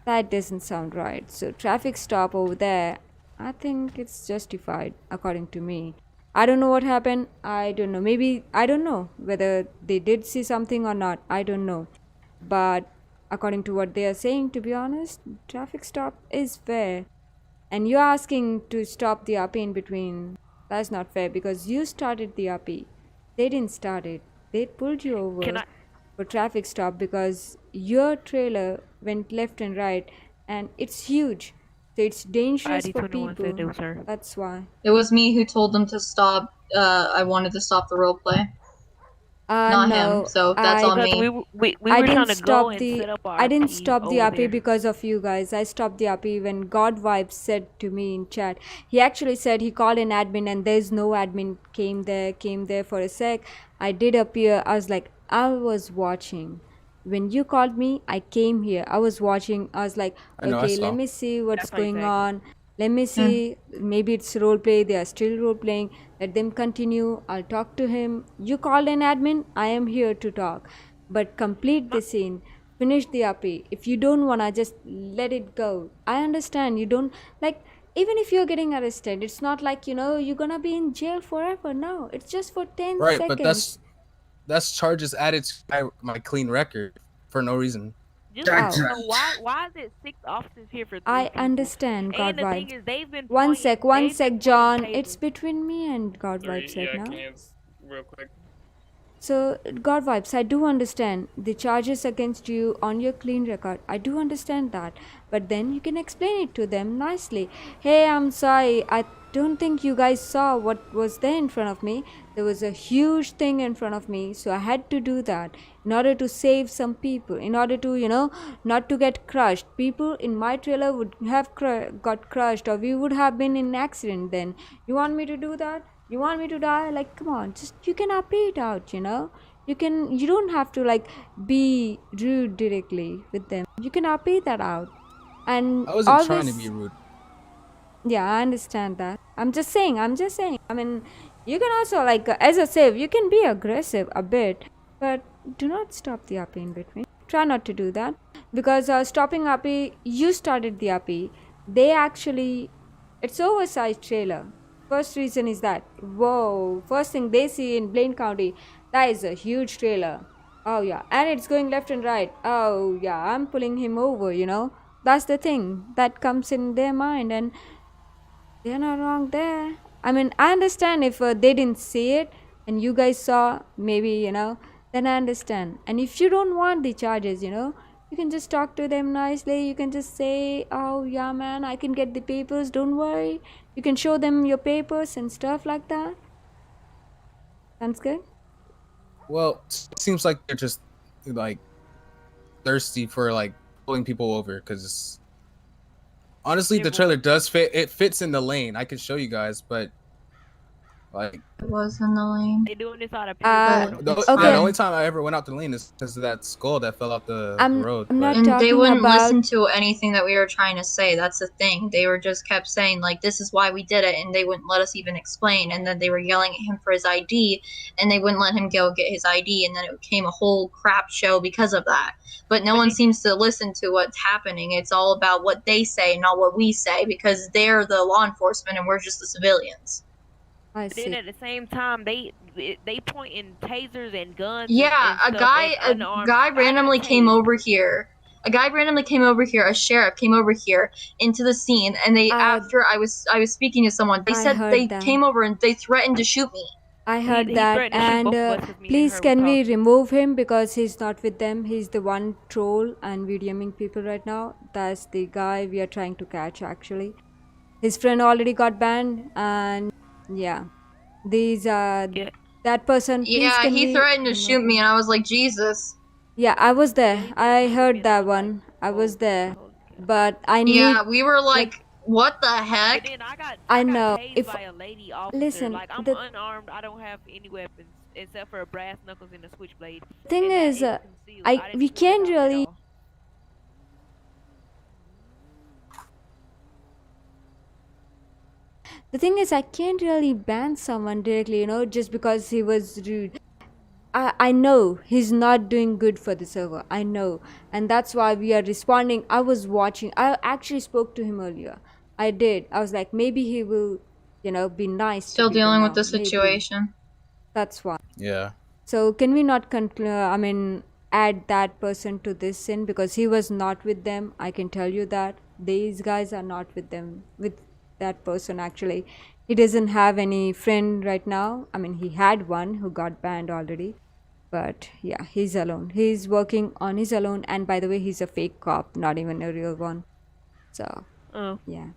That doesn't sound right. So traffic stop over there, I think it's justified according to me. I don't know what happened. I don't know. Maybe, I don't know whether they did see something or not. I don't know. But according to what they are saying, to be honest, traffic stop is fair. And you're asking to stop the RP in between. That's not fair because you started the RP. They didn't start it. They pulled you over Can I? for traffic stop because your trailer went left and right, and it's huge, so it's dangerous for ID21 said it people. was her. That's why. It was me who told them to stop. I wanted to stop the role play, not him. No, So that's I on Because me. we were trying to go and set up our I didn't RP stop the over RP there. because of you guys. I stopped the RP when God Vibes said to me in chat. He actually said he called an admin and there's no admin. Came there for a sec. I did appear. I was like, I was watching. When you called me, I came here. I was watching. I was like, I know. I okay, let saw. me see what's That's how you going say it. on. Let me see. Maybe it's role play. They are still role playing. Let them continue. I'll talk to him. You called an admin. I am here to talk. But complete the scene. Finish the RP. If you don't wanna, just let it go. I understand. You don't like. Even if you're getting arrested, it's not like you're gonna be in jail forever. No, it's just for 10 Right, seconds. but that's charges added to my clean record for no reason. Just want to know why is it 6 officers here for 3 I people? understand, God And the thing Vibes. is, they've been One pointing, sec, they've been John. pointing It's between me and God Vibes right now. Real quick. So, God Vibes, I do understand the charges against you on your clean record. I do understand that. But then you can explain it to them nicely. Hey, I'm sorry. I don't think you guys saw what was there in front of me. There was a huge thing in front of me. So I had to do that in order to save some people. In order to, not to get crushed. People in my trailer would have got crushed, or we would have been in an accident then. You want me to do that? You want me to die? Like, come on, just you can RP it out, you don't have to like be rude directly with them. You can RP that out. And I wasn't always, trying to be rude. yeah, I understand that. I'm just saying. I mean, you can also like as a save, you can be aggressive a bit, but do not stop the RP in between. Try not to do that because stopping RP, you started the RP. They actually, it's oversized trailer. First reason is that whoa, first thing they see in Blaine County, that is a huge trailer. Oh yeah, and it's going left and right. Oh yeah, I'm pulling him over. That's the thing that comes in their mind, and they're not wrong there. I mean, I understand if they didn't see it and you guys saw, maybe, then I understand. And if you don't want the charges, you can just talk to them nicely. You can just say, oh, yeah, man, I can get the papers. Don't worry. You can show them your papers and stuff like that. Sounds good? Well, it seems like they're just like thirsty for like pulling people over because honestly, the trailer does fit. It fits in the lane. I can show you guys, but like It was in the lane. They doing this out of the only time I ever went out the lane is because of that skull that fell off the road. I'm not And talking they wouldn't about listen to anything that we were trying to say. That's the thing. They were just kept saying like, this is why we did it, and they wouldn't let us even explain. And then they were yelling at him for his ID, and they wouldn't let him go get his ID, and then it became a whole crap show because of that. But no one seems to listen to what's happening. It's all about what they say, not what we say, because they're the law enforcement and we're just the civilians. I But then at the same time, they pointing tasers and guns. Yeah, and a stuff guy at unarmed. randomly came over here. A guy randomly came over here. A sheriff came over here into the scene, and they after I was speaking to someone, they said they came over and they threatened to shoot me. I heard that, and please can we remove him because he's not with them. He's the one troll and VDMing people right now. That's the guy we are trying to catch actually. His friend already got banned, and yeah, these that person. Yeah, he threatened to shoot me, and I was like, Jesus. Yeah, I was there. I heard that one. I was there, but I need. Yeah, we were like, what the heck? I know. Tased by a lady officer. Listen, like I'm unarmed. I don't have any weapons except for a brass knuckles and a switchblade. Thing is, we can't really. The thing is, I can't really ban someone directly, just because he was rude. I know he's not doing good for the server. I know. And that's why we are responding. I was watching. I actually spoke to him earlier. I did. I was like, maybe he will, be nice. Still to people dealing now. with the situation. Maybe. That's why. Yeah. So can we not add that person to this sin because he was not with them? I can tell you that these guys are not with them, with that person actually. He doesn't have any friend right now. I mean, he had one who got banned already. But yeah, he's alone. He's working on his alone. And by the way, he's a fake cop, not even a real one. So, yeah.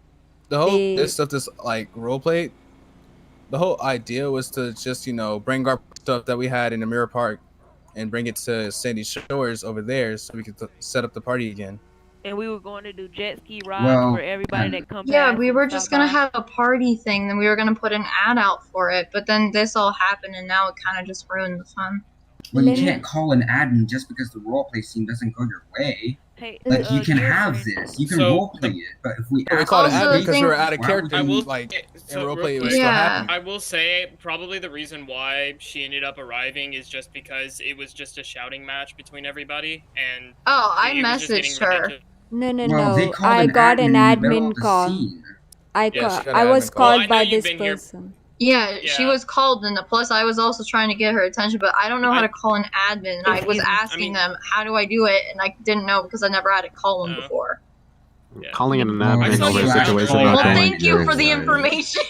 The whole They- this stuff, this like roleplay, the whole idea was to just bring our stuff that we had in the Mirror Park and bring it to Sandy Shores over there so we could set up the party again. And we were going to do jet ski rides for everybody that come Yeah, past we and were stop just gonna by. have a party thing, then we were gonna put an ad out for it, but then this all happened, and now it kind of just ruined the fun. Well, you can't call an admin just because the roleplay scene doesn't go your way. Hey, like you can have UrFriend. this, you can So, roleplay it, but if we We ask called it you, admin because we were why out of would character. we- In roleplay, it was real still quick, happening. I will say probably the reason why she ended up arriving is just because it was just a shouting match between everybody, and Oh, I it was just getting messaged her. ridiculous. No. I got an admin call. I was called by this person. Yeah, she was called, and plus I was also trying to get her attention, but I don't know how to call an admin. And I was asking them, how do I do it? And I didn't know because I never had to call them before. Calling in an admin over a situation. Well, not going thank you very for the well. information.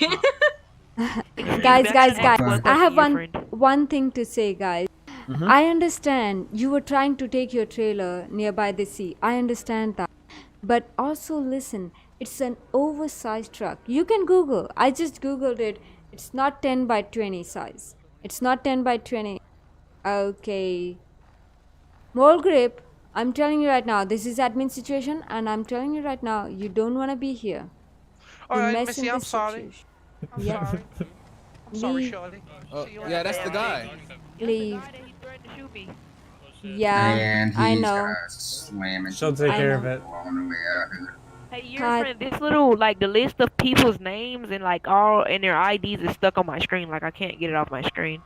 guys. I have one thing to say, guys. I understand you were trying to take your trailer nearby the sea. I understand that. But also listen, it's an oversized truck. You can Google. I just Googled it. It's not 10 by 20 size. It's not 10 by 20. Okay. Mole grip, I'm telling you right now, this is admin situation, and I'm telling you right now, you don't want to be here. Alright, Missy, I'm sorry. I'm Yeah. sorry. I'm sorry, Shorty. Yeah, that's the guy. Leave. Yeah, and he's I know. slamming. She'll take I care know. of it. On the way out here. Hey, UrFriend, this little like the list of people's names and like all and their IDs is stuck on my screen. Like I can't get it off my screen.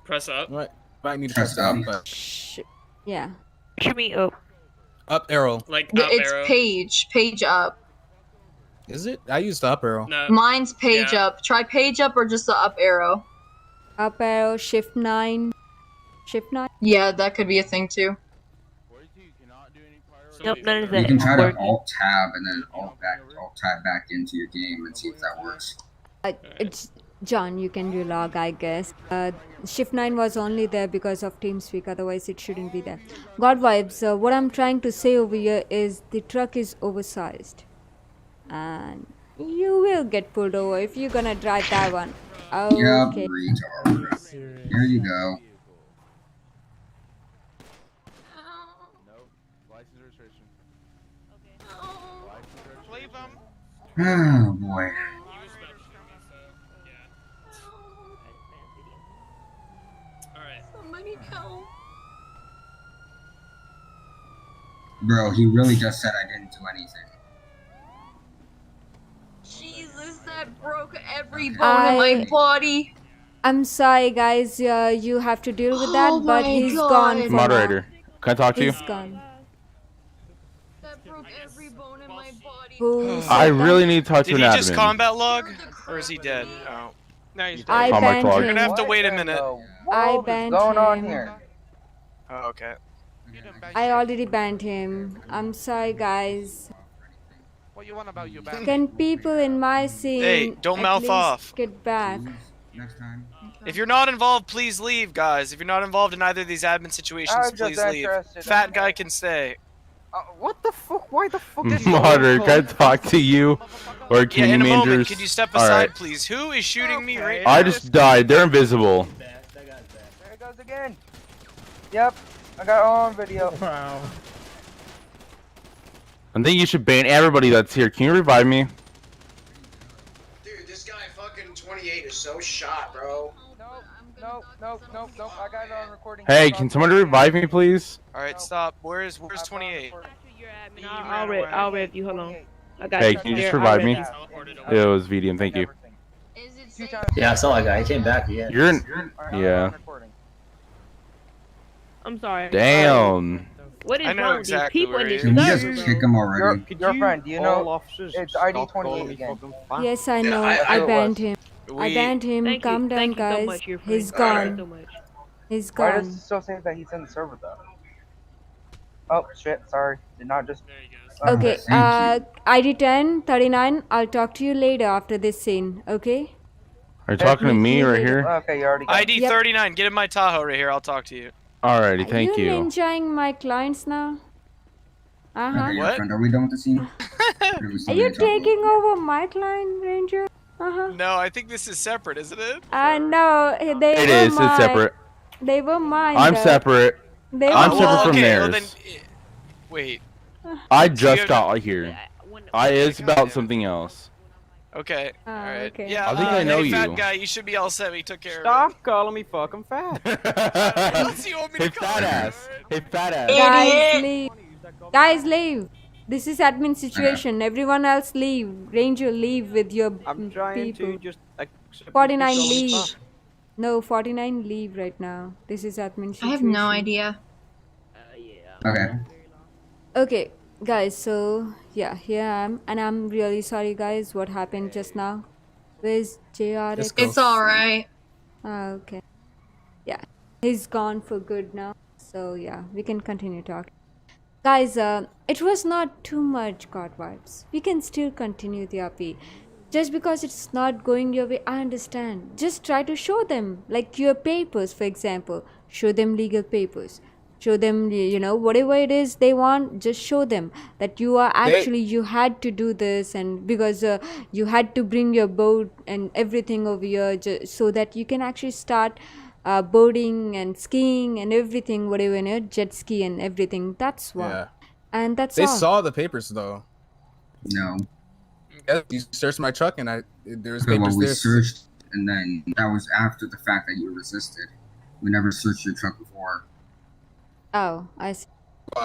Press up. Right. Might need to press up. Yeah. Shoot me up. Up arrow. Like It's page up. Is it? I used the up arrow. Mine's page up. Try page up or just the up arrow. Up arrow, shift 9. Shift 9? Yeah, that could be a thing too. Nope, none of You that. can try to working. alt tab and then alt tab back into your game and see if that works. It's John, you can relog, I guess. Shift 9 was only there because of TeamSpeak, otherwise it shouldn't be there. God vibes, what I'm trying to say over here is the truck is oversized. And you will get pulled over if you're gonna drive that one. Okay. Yep, retard. Here you go. Oh boy. Somebody help. Bro, he really just said I didn't do anything. Jesus, that broke every bone in my body. I'm sorry, guys. You have to deal with that, Oh but my he's God. gone. For Moderator, can I talk to you? He's gone. That broke every bone in my body. Who said I that? really need to talk to Did an he just admin. combat log? Or is he dead? Oh. No, he's dead. I On my banned clock. We're him. gonna have to wait a minute. I banned going on him. here? Oh, okay. I already banned him. I'm sorry, guys. What you want about you, Batman? Can people in my scene Hey, don't at mouth least off. get back? Next time. If you're not involved, please leave, guys. If you're not involved in either of these admin situations, I'm just please leave. interested Fat guy can stay. What the fuck? Why the fuck did you Moderator, can I talk to you? Or Yeah, community in a moment. managers? Could you step All aside, right. please? Who is shooting me right I now? just died. They're invisible. There it goes again. Yep, I got it on video. Wow. I think you should ban everybody that's here. Can you revive me? Dude, this guy fucking 28 is so shot, bro. Nope. I got it on recording. Hey, can someone revive me, please? Alright, stop. Where's 28? I'll rev you. Hold on. I got Hey, you. can you just Here, I'll revive me? rev you. It was VDM, thank you. Yeah, I saw that guy. He came back. Yeah. You're in. Yeah. I'm sorry. Damn. What is I know wrong with these exactly people where in he this Can we server? just kick him already? Your friend, do you know it's ID 28 again? Yes, I know. I I was. banned him. I We- banned him. Thank Calm you. down, Thank you so guys. much, UrFriend. He's Thank you gone. so much. He's Why does gone. it still say that he's in the server though? Oh shit, sorry. Did not just. Okay, Thank you. ID 10, 39. I'll talk to you later after this scene, okay? Are you talking to me right here? Okay, you already got ID 39. Get in my Tahoe right here. I'll talk to you. Alrighty, Are thank you you. ninjaing my clients now? Okay, your What? friend, are we done with the scene? Are you taking over my client, Ranger? No, I think this is separate, isn't it? No, they It were is. It's mine. separate. They were mine. I'm though. separate. They I'm were separate mine. from okay, theirs. well then, wait. I So just you got here. It's about something else. Okay. All right. okay. Yeah. I think I know hey, fat you. guy, you should be all set. We took care of Stop calling me fucking fat. it. What else do you want me to Hey, call fat you? ass. Hey, fat ass. Guys, leave. Guys, leave. This is admin situation. Everyone else leave. Ranger, leave with your I'm trying people. to just accept 49 you calling me leave. fat. No, 49 leave right now. This is admin situation. I have no idea. Okay. Okay, guys, so yeah, here I am. And I'm really sorry, guys, what happened just now. Where's JRX? It's alright. Okay. Yeah, he's gone for good now. So yeah, we can continue talking. Guys, it was not too much God vibes. We can still continue the RP. Just because it's not going your way, I understand. Just try to show them, like your papers, for example. Show them legal papers. Show them, you know, whatever it is they want, just show them that you are actually, you had to do this, and because you had to bring your boat and everything over here so that you can actually start boarding and skiing and everything, whatever, you know, jet ski and everything. That's what. Yeah. And that's They all. saw the papers though. No. Yeah, you searched my truck and there was Okay, papers well, we there. searched, and then that was after the fact that you resisted. We never searched your truck before. Oh, I see.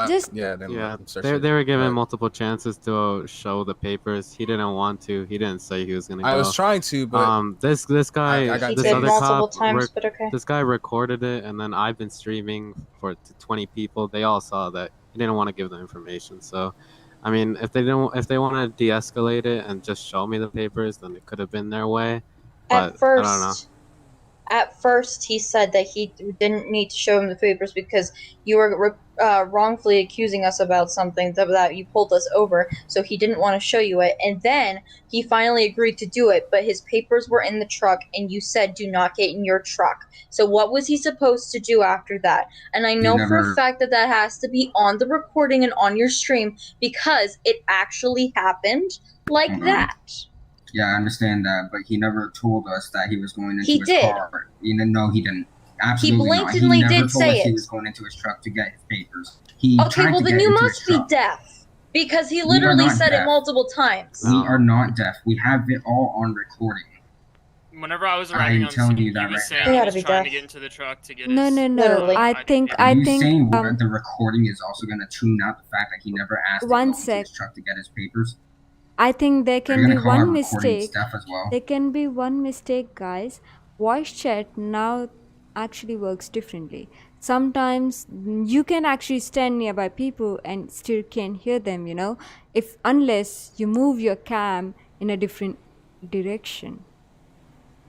Just Yeah, they were given multiple chances to show the papers. He didn't want to. He didn't say he was gonna go. I was trying to, but this guy, I this did other multiple cop, times, but okay. this guy recorded it, and then I've been streaming to 20 people. They all saw that he didn't want to give them information. So, I mean, if they want to de-escalate it and just show me the papers, then it could have been their way. But I don't know. At first, he said that he didn't need to show him the papers because you were wrongfully accusing us about something that you pulled us over, so he didn't want to show you it. And then he finally agreed to do it, but his papers were in the truck, and you said do not get in your truck. So what was he supposed to do after that? And I know for a fact that that has to be on the recording and on your stream because it actually happened like that. Yeah, I understand that, but he never told us that he was going into He his did. car. No, he didn't. Absolutely not. blatantly He never did told say us he it. was going into his truck to get his papers. He Okay, tried well to then get you into must his be truck. deaf because he We are literally not said it deaf. multiple times. We are not deaf. We have it all on recording. Whenever I was arriving I'm on telling scene, you that he was right saying now. he gotta was be trying deaf. to get into the truck to get No, his... no, no. Literally. I think You saying the recording is also going to tune out the fact that he never asked to go One into sec. his truck to get his papers? I think there Are can you be gonna call our one recording mistake. staff as well? There can be one mistake, guys. Voice chat now actually works differently. Sometimes you can actually stand nearby people and still can hear them, you know, unless you move your cam in a different direction.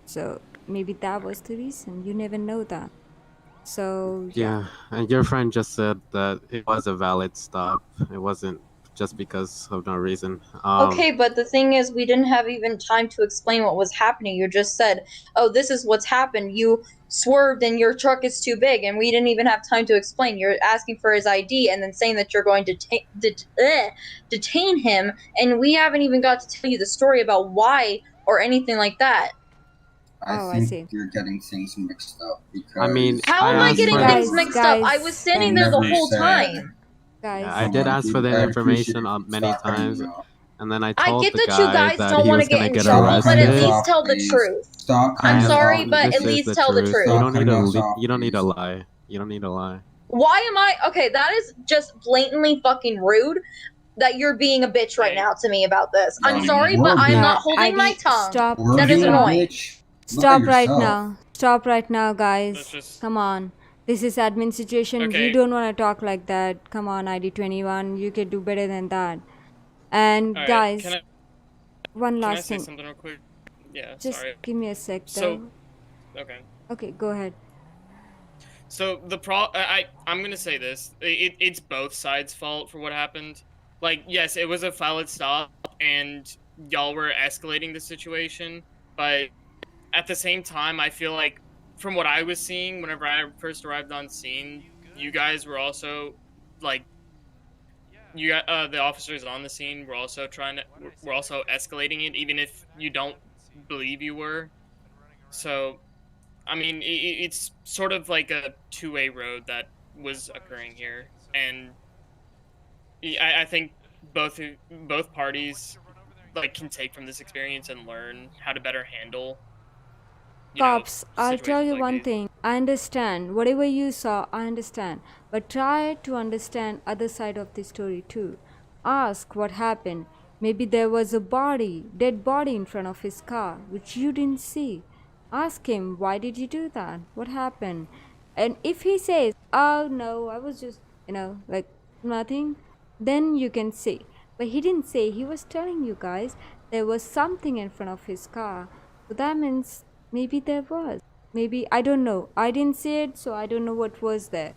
So maybe that was the reason. You never know that. So Yeah, and your friend just said that it was a valid stop. It wasn't just because of no reason. Okay, but the thing is, we didn't have even time to explain what was happening. You just said, oh, this is what's happened. You swerved and your truck is too big, and we didn't even have time to explain. You're asking for his ID and then saying that you're going to detain him, and we haven't even got to tell you the story about why or anything like that. I think you're getting things mixed up because... I mean, How am I getting things mixed up? I was standing there the whole time. Yeah, I did ask for the information many times, and then I told get the that you guy guys that don't he want was to get gonna in get trouble, arrested. but at least tell the truth. Stop. I'm sorry, but This at is least the tell the truth. truth. You don't need cutting us to. off, You don't need to lie. You don't need to lie. Why am I okay? That is just blatantly fucking rude. That you're being a bitch right now to me about this. I'm sorry, but I'm not holding my tongue. Stop. That is annoying. Stop right now. Stop right now, guys. Come on. This is admin situation. Okay. You don't want to talk like that. Come on, ID 21. You can do better than that. And Alright, guys, one Can I last say thing. something real quick? Yeah, Just sorry. give me a sec, So, though. okay. Okay, go ahead. So I'm gonna say this. It's both sides' fault for what happened. Like, yes, it was a valid stop, and y'all were escalating the situation, but at the same time, I feel like from what I was seeing whenever I first arrived on scene, you guys were also like you got the officers on the scene were also were also escalating it, even if you don't believe you were. So, I mean, it's sort of like a two-way road that was occurring here, and I think both parties like can take from this experience and learn how to better handle. Cops, I'll tell situations you like one these. thing. I understand. Whatever you saw, I understand. But try to understand other side of the story too. Ask what happened. Maybe there was a dead body in front of his car, which you didn't see. Ask him, why did you do that? What happened? And if he says, oh no, I was just, like nothing, then you can say. But he didn't say. He was telling you guys there was something in front of his car. So that means maybe there was. Maybe, I don't know. I didn't see it, so I don't know what was there.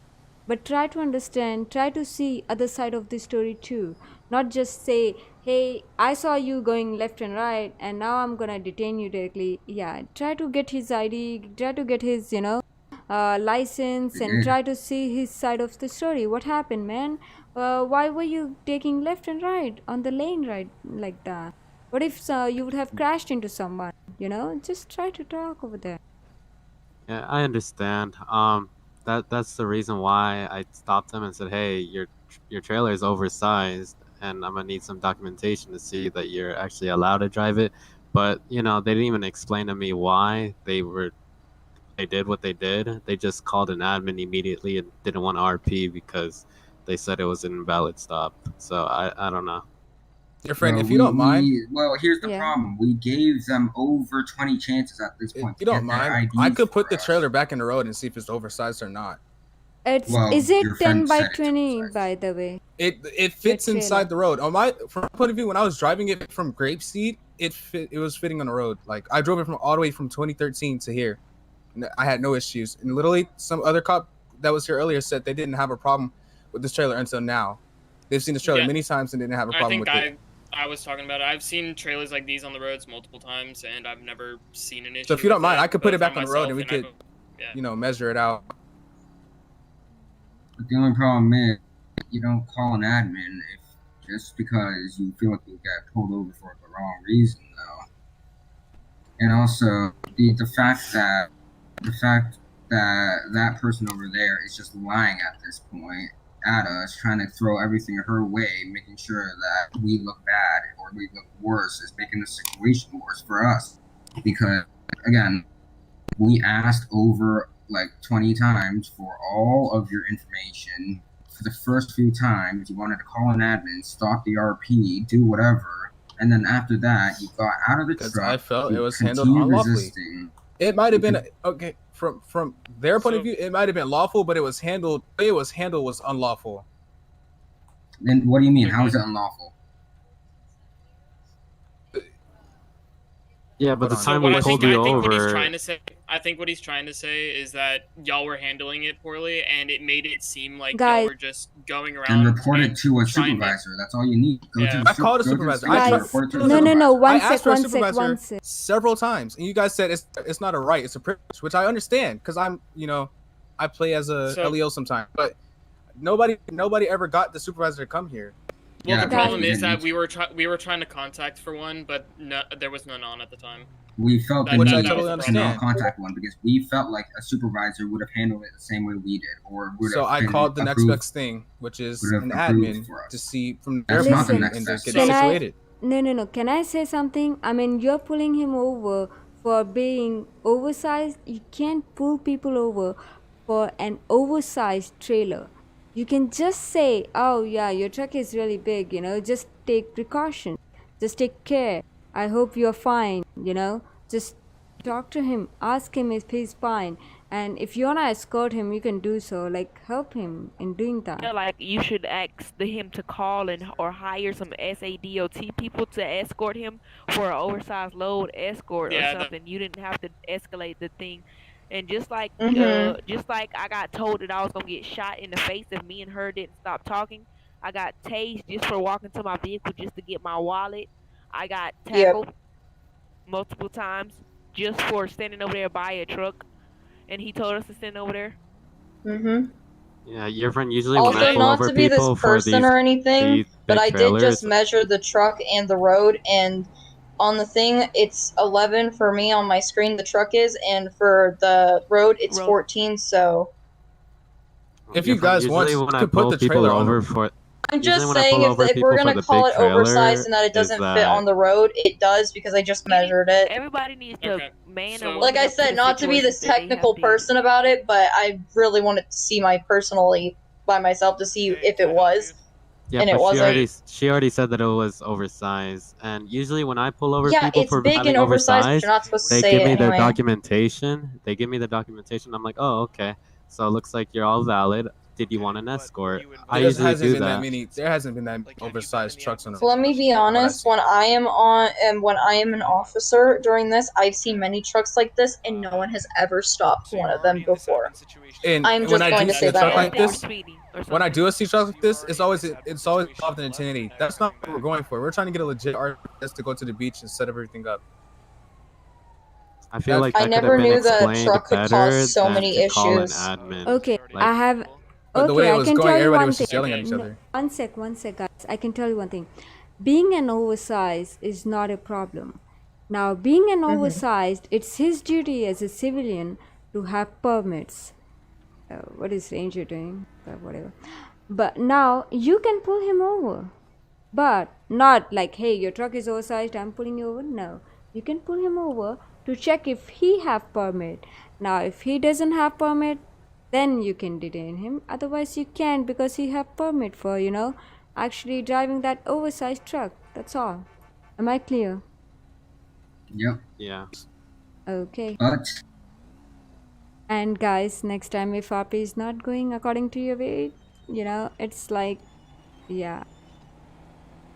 But try to understand, try to see other side of the story too. Not just say, hey, I saw you going left and right, and now I'm gonna detain you directly. Yeah, try to get his ID, try to get his, license, and try to see his side of the story. What happened, man? Why were you taking left and right on the lane right like that? What if you would have crashed into someone? Just try to talk over there. Yeah, I understand. That's the reason why I stopped him and said, "Hey, your trailer is oversized, and I'm gonna need some documentation to see that you're actually allowed to drive it." But they didn't even explain to me why they did what they did. They just called an admin immediately and didn't want RP because they said it was an invalid stop. So I don't know. Your friend, if you don't mind. Well, here's the problem. We gave them over 20 chances at this point. If you don't mind, I could put the trailer back in the road and see if it's oversized or not. Is it 10 by 20, by the way? It fits inside the road. From my point of view, when I was driving it from Grapeseed, it was fitting on the road. Like, I drove it all the way from 2013 to here. I had no issues. And literally, some other cop that was here earlier said they didn't have a problem with this trailer until now. They've seen this trailer many times and didn't have a problem with it. I was talking about it. I've seen trailers like these on the roads multiple times, and I've never seen an issue. So if you don't mind, I could put it both back on the road and we could, measure it out. But the only problem is, you don't call an admin just because you feel like you got pulled over for the wrong reason, though. And also, the fact that that person over there is just lying at this point at us, trying to throw everything her way, making sure that we look bad or we look worse, is making the situation worse for us. Because, again, we asked over like 20 times for all of your information. For the first few times, you wanted to call an admin, stalk the RP, do whatever, and then after that, you got out of the truck. I felt it was handled unlawfully. It might have been okay from their point of view. It might have been lawful, but it was handled. The way it was handled was unlawful. Then what do you mean? How is it unlawful? Yeah, but the time we pulled you over. I think what he's trying to say is that y'all were handling it poorly, and it made it seem like Guys. y'all were just going around. And report it to a supervisor. That's all you need. I called a supervisor. No, I asked for a supervisor several times, and you guys said it's not a right, it's a privilege, which I understand because I'm, I play as a LEO sometimes, but nobody ever got the supervisor to come here. Well, the problem is that we were trying to contact for one, but there was none on at the time. We felt which I totally understand. Contact one because we felt like a supervisor would have handled it the same way we did, or would so have I called the next best thing, which is an admin, to see from their point of view and get situated. No. Can I say something? I mean, you're pulling him over for being oversized. You can't pull people over for an oversized trailer. You can just say, oh yeah, your truck is really big, just take precautions. Just take care. I hope you're fine, Just talk to him. Ask him if he's fine. And if you want to escort him, you can do so. Like, help him in doing that. Yeah, like, you should ask him to call or hire some SADOT people to escort him for an oversized load escort or something. You didn't have to escalate the thing. And just like I got told that I was gonna get shot in the face if me and her didn't stop talking, I got tased just for walking to my vehicle just to get my wallet. I got tackled multiple times just for standing over there by a truck, and he told us to stand over there. Yeah, your friend usually when I Also, pull not over to be this people for person these or anything, but big I did just trailers, measure the truck and the road, and on the thing, it's 11 for me on my screen, the truck is, and for the road, it's 14, so... If your you friend, guys want, usually you when I could put pull the people trailer on over them. for I'm usually just when I saying, pull over if we're people for gonna the call big it oversized trailer and that it is doesn't fit that on the road, it does, because I just measured it. Everybody needs to man or woman Like I up to said, the not to be this situations that they have technical to. person about it, but I really wanted to see my personally by myself to see if it was, yeah, and it but wasn't. she already said that it was oversized, and usually when I pull over Yeah, people it's for big and having oversized, but oversized, you're not supposed to they say give it me their anyway. documentation. They give me the documentation. I'm like, oh, okay. So it looks like you're all valid. Did you want an escort? I There usually hasn't do been that that. many. There hasn't been that many oversized trucks on the road. Let me be honest, when I am on and when I am an officer during this, I've seen many trucks like this and no one has ever stopped one of them before. And I'm when just I going do to see say a that truck right like now. this, when I do a see truck like this, it's always involved in insanity. That's not what we're going for. We're trying to get a legit RTS to go to the beach and set everything up. I feel like I that could never have been knew that a explained truck could better cause so than many to call an issues. admin. Okay, Like, I have. But the way Okay, it I was can going, tell you everybody one was thing. just yelling at each No, other. one sec, guys. I can tell you one thing. Being an oversized is not a problem. Now, being an oversized, it's his duty as a civilian to have permits. What is Ranger doing? Whatever. But now you can pull him over. But not like, hey, your truck is oversized, I'm pulling you over. No, you can pull him over to check if he have permit. Now, if he doesn't have permit, then you can detain him. Otherwise, you can't because he have permit for, actually driving that oversized truck. That's all. Am I clear? Yep. Yeah. Okay. But And guys, next time if RP is not going according to your way, it's like, yeah.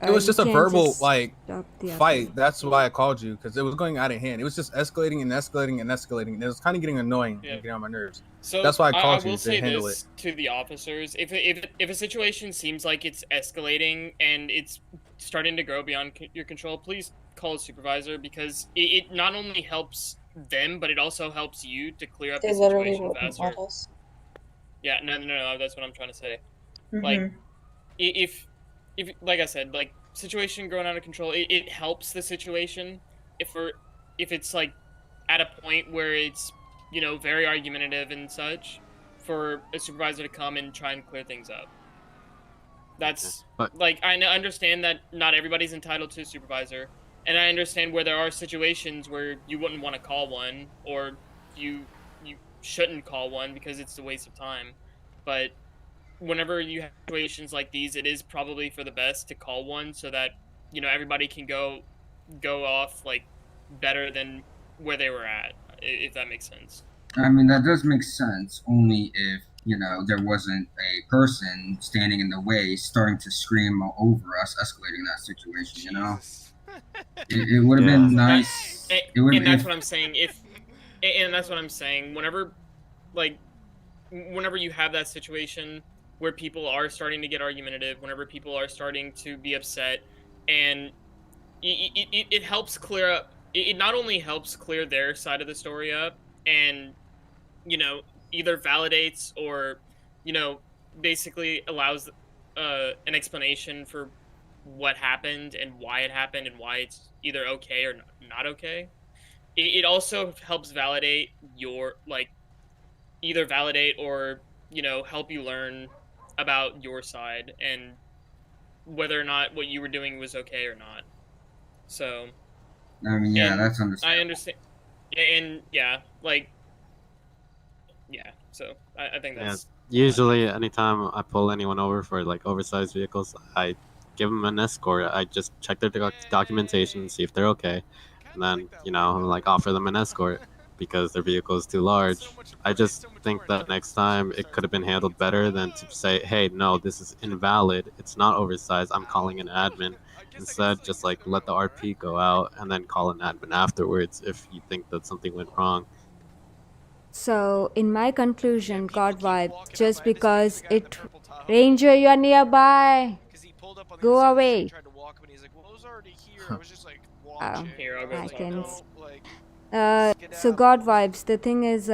It was You just a can't verbal just stop the fight. RP. That's why I called you, because it was going out of hand. It was just escalating and escalating and escalating. And it was kind of getting annoying and getting on my nerves. So that's why I called will you to say handle this it. to the officers: if a situation seems like it's escalating and it's starting to grow beyond your control, please call a supervisor, because it not only helps them, but it also helps you to clear up They the literally situation wrote faster. models. Yeah, no, that's what I'm trying to say. Mhm. Like, if like I said, like, situation growing out of control, it helps the situation. If it's like at a point where it's, very argumentative and such, for a supervisor to come and try and clear things up. That's like, I understand that not everybody's entitled to a supervisor, and I understand where there are situations where you wouldn't want to call one, or you shouldn't call one because it's a waste of time. But whenever you have situations like these, it is probably for the best to call one, so that everybody can go off like better than where they were at, if that makes sense. I mean, that does make sense, only if, there wasn't a person standing in the way starting to scream over us, escalating that situation, It would have been nice. And that's what I'm saying. And that's what I'm saying. Whenever you have that situation where people are starting to get argumentative, whenever people are starting to be upset, and it helps clear up. It not only helps clear their side of the story up, and either validates or basically allows an explanation for what happened and why it happened and why it's either okay or not okay. It also helps validate your either validate or help you learn about your side and whether or not what you were doing was okay or not. So I mean, yeah, that's understandable. I understand, and so I think that's usually anytime I pull anyone over for like oversized vehicles, I give them an escort. I just check their documentation, see if they're okay, and then like offer them an escort because their vehicle is too large. I just think that next time it could have been handled better than to say, hey, no, this is invalid, it's not oversized, I'm calling an admin. Instead, just like let the RP go out and then call an admin afterwards if you think that something went wrong. So, in my conclusion, God vibe, just because Ranger, you're nearby. Go away. Here, I'll go I talk. can. So God vibes. The thing is,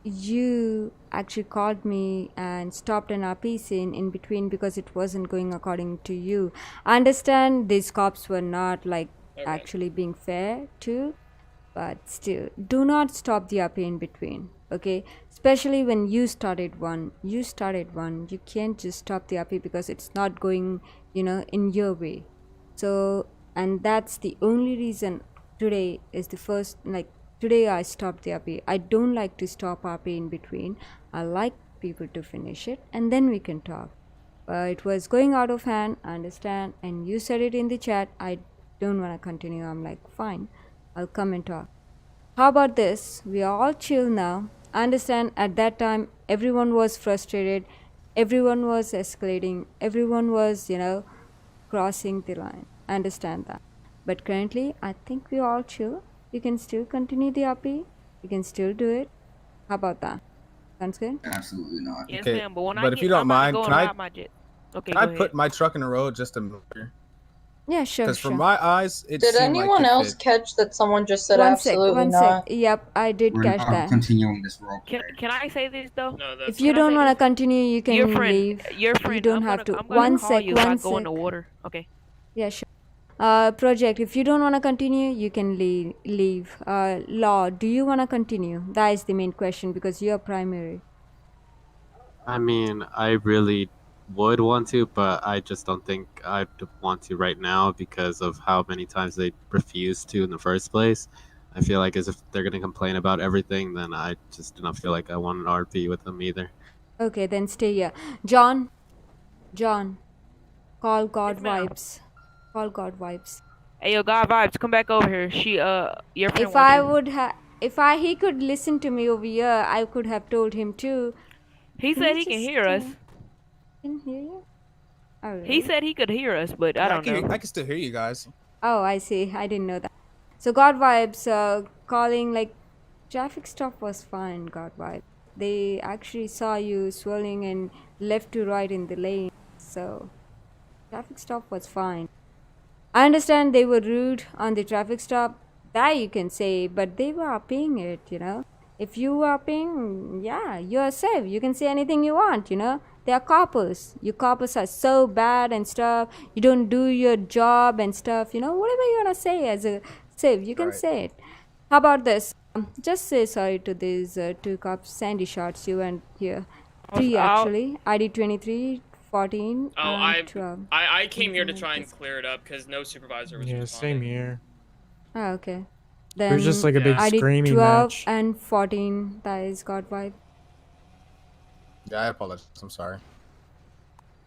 you actually called me and stopped an RP scene in between because it wasn't going according to you. I understand these cops were not like actually being fair too, but still, do not stop the RP in between. Okay, especially when you started one. You started one. You can't just stop the RP because it's not going, in your way. So, and that's the only reason today is the first, like, today I stopped the RP. I don't like to stop RP in between. I like people to finish it and then we can talk. It was going out of hand, I understand, and you said it in the chat. I don't want to continue. I'm like, fine, I'll come and talk. How about this? We are all chill now. I understand at that time everyone was frustrated, everyone was escalating, everyone was, crossing the line. I understand that. But currently, I think we all chill. We can still continue the RP. We can still do it. How about that? Sounds good? Absolutely not. Yes, Okay, ma'am. But when but if you don't I'm about to mind, go can and I ride my jet. Okay, can go I ahead. put my truck in the road just a minute? Yeah, sure, Because from sure. my eyes, it Did seemed anyone like else catch that someone just said One sec, absolutely one not? sec. Yep, I did We're catch not that. continuing this role. Can I say this though? No, If you don't want to continue, you can Your friend, leave. your You friend. don't have to. I'm gonna One call sec, you if I one go in sec. the water. Okay. Yeah, sure. Project, if you don't want to continue, you can leave. Law, do you want to continue? That is the main question because you're primary. I mean, I really would want to, but I just don't think I'd want to right now because of how many times they refused to in the first place. I feel like as if they're going to complain about everything, then I just do not feel like I want an RP with them either. Okay, then stay here. John, call God vibes. Call God vibes. Hey, yo, God vibes, come back over here. Your friend If wants I you. would have, he could listen to me over here, I could have told him too. He said he can hear us. Can hear you? Oh, really? He said he could hear us, but I don't know. I can still hear you guys. Oh, I see. I didn't know that. So God vibes, calling like traffic stop was fine. God vibes. They actually saw you swirling and left to right in the lane. So traffic stop was fine. I understand they were rude on the traffic stop. That you can say, but they were upping it. If you were upping, yeah, you're safe. You can say anything you want. They are coppers. You coppers are so bad and stuff. You don't do your job and stuff. Whatever you wanna say as a civ, you can say it. How about this? Just say sorry to these two cops. Sandy shots you and here. 3 actually. ID 23, 14, Oh, and 12. I came here to try and clear it up because no supervisor was Yeah, responding. same here. Oh, okay. It Then was just like a big ID screaming 12 match. and 14. That is God vibe. Yeah, I apologize. I'm sorry.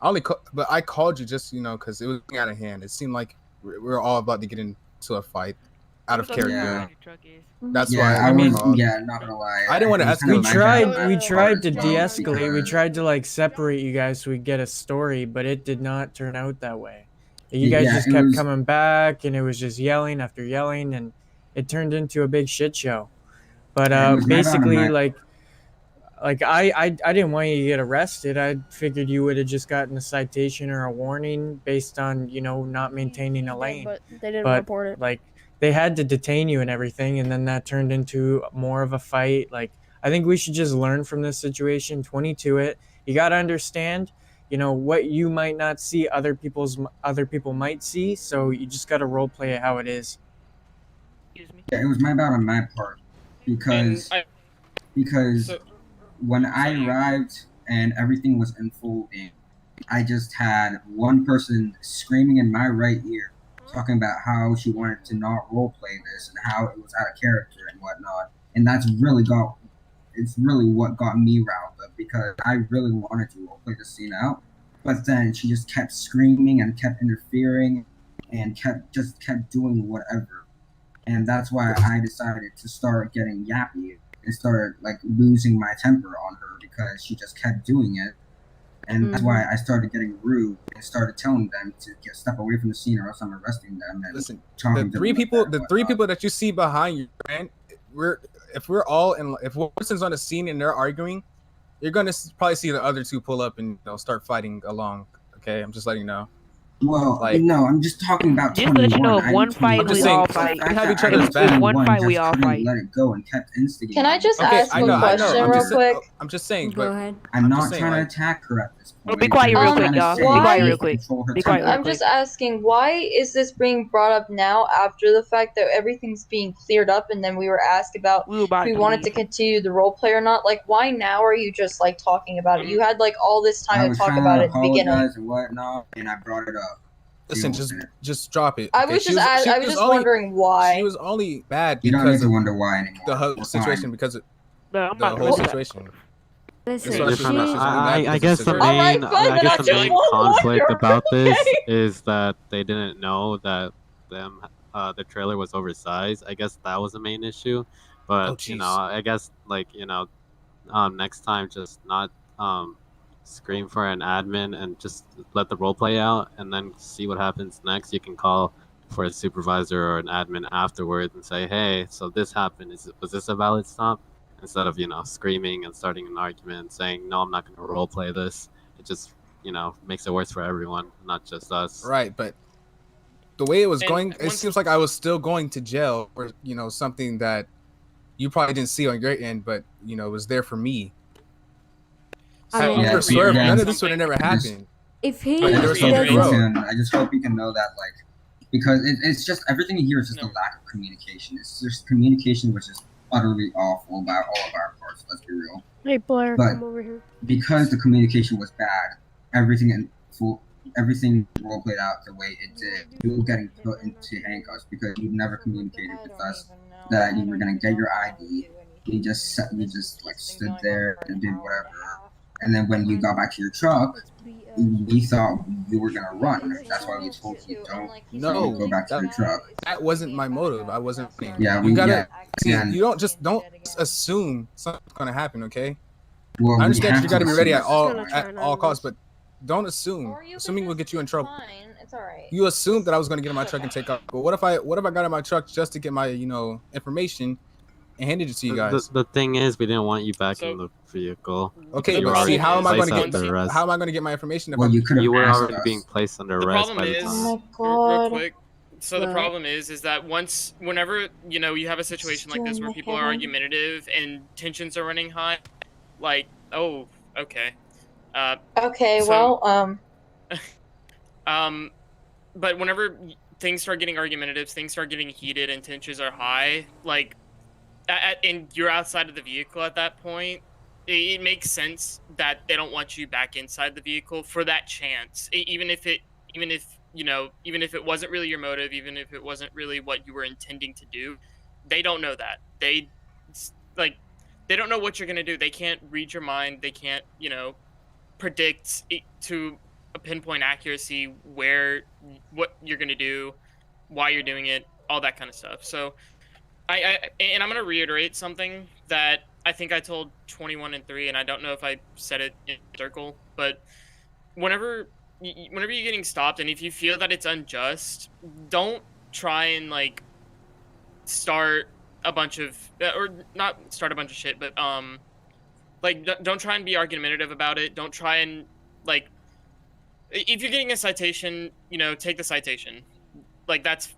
But I called you just because it was getting out of hand. It seemed like we were all about to get into a fight, out of character. That's why I mean, called. not gonna lie. I didn't want to We escalate. we tried to because- de-escalate. We tried to like separate you guys so we get a story, but it did not turn out that way. You guys just kept coming back, and it was just yelling after yelling, and it turned into a big shit show. But basically, like I didn't want you to get arrested. I figured you would have just gotten a citation or a warning based on not maintaining a lane. But they didn't But report it. like they had to detain you and everything, and then that turned into more of a fight. Like I think we should just learn from this situation, 22 it. You got to understand, what you might not see other people might see, so you just got to role play it how it is. Yeah, it was my bad on my part because when I arrived and everything was unfolding, I just had one person screaming in my right ear, talking about how she wanted to not roleplay this and how it was out of character and whatnot. And it's really what got me riled up because I really wanted to roleplay the scene out. But then she just kept screaming and kept interfering and kept doing whatever. And that's why I decided to start getting yappy and started like losing my temper on her because she just kept doing it. And that's why I started getting rude and started telling them to step away from the scene or else I'm arresting them. And Listen, talking the three people that you see behind you, man. If one person's on the scene and they're arguing, you're gonna probably see the other two pull up and start fighting along. Okay, I'm just letting you know. Well, Like, no, I'm just talking about Just to let you 21. know, if I one need fight, 21. we all fight. The fact have that each I other's need back. If one 21 fight, we just all couldn't fight. let it go and kept instigating. Can I just Okay, ask I a know. question I'm real just, quick? I'm just saying, Go but ahead. I'm not saying, trying like, to attack her at this point. Be quiet I'm real just quick, trying to y'all. say Be quiet to real quick. control her Be quiet real I'm quick. just asking, why is this being brought up now after the fact that everything's being cleared up and then we were asked about if we wanted to continue the role play or not? Like, why now are you just, like, talking about it? You had, like, all this I time to was talk trying about to it at the beginning. apologize and whatnot, and I brought it up. Listen, just drop it. I okay? was just wondering why. She was only bad You don't need because to of wonder why anymore. the whole We're situation, fine. because of No, I'm the about to whole go back. situation. Listen, That's why she's only mad I because of guess the the situation. main, I guess the main conflict wonder, about this okay? is that they didn't know that the trailer was oversized. I guess that was the main issue. But Oh, you know, jeez. I guess like next time just not scream for an admin and just let the role play out, and then see what happens next. You can call for a supervisor or an admin afterwards and say, hey, so this happened. Was this a valid stop? Instead of screaming and starting an argument and saying, no, I'm not going to role play this. It just makes it worse for everyone, not just us. Right, but the way it was And going, it seems like I was still going to jail or something that you probably didn't see on your end, but it was there for me. I Had mean, you Yeah, swerved, yeah. none of this would have never happened. if he I There just was hope no you growth. can. I just hope you can know that, like, because it's just everything here is just a lack of communication. It's just communication was just utterly awful by all of our parts. Let's be real. Hey Blair, But come over here. because the communication was bad, everything role played out the way it did. You were getting put into handcuffs because you never communicated with us that you were gonna get your ID. You just like stood there and did whatever. And then when you got back to your truck, we thought you were gonna run. That's why we told you don't go back to your truck. That wasn't my motive. I wasn't. Yeah, You gotta see. yeah. You don't just assume something's gonna happen. Okay. Well, I we understand have you got to be ready at assume. all costs, but don't assume. Assuming will get you in trouble. Fine, it's alright. You assumed that I was going to get in my truck and take off. But what if I got in my truck just to get my information and handed it to you guys? The thing is, we didn't want you back in the vehicle. Okay, You but were see, already how am I going placed to get under arrest. How am I going to get my information? If Well, you could have You were asked already us. being placed under The arrest problem by the is, time. real quick. So the problem is that whenever you have a situation like this where people are argumentative and tensions are running high, like, oh, okay. Okay, so- well, but whenever things start getting argumentative, things start getting heated, and tensions are high, like, and you're outside of the vehicle at that point, it makes sense that they don't want you back inside the vehicle for that chance, even if it wasn't really your motive, even if it wasn't really what you were intending to do. They don't know that. They don't know what you're gonna do. They can't read your mind. They can't, predict it to a pinpoint accuracy what you're gonna do, why you're doing it, all that kind of stuff. So, and I'm gonna reiterate something that I think I told 21 and 3, and I don't know if I said it in circle, but whenever you're getting stopped, and if you feel that it's unjust, don't try and start a bunch of, or not start a bunch of shit, but don't try and be argumentative about it. Don't try and if you're getting a citation, take the citation. That's,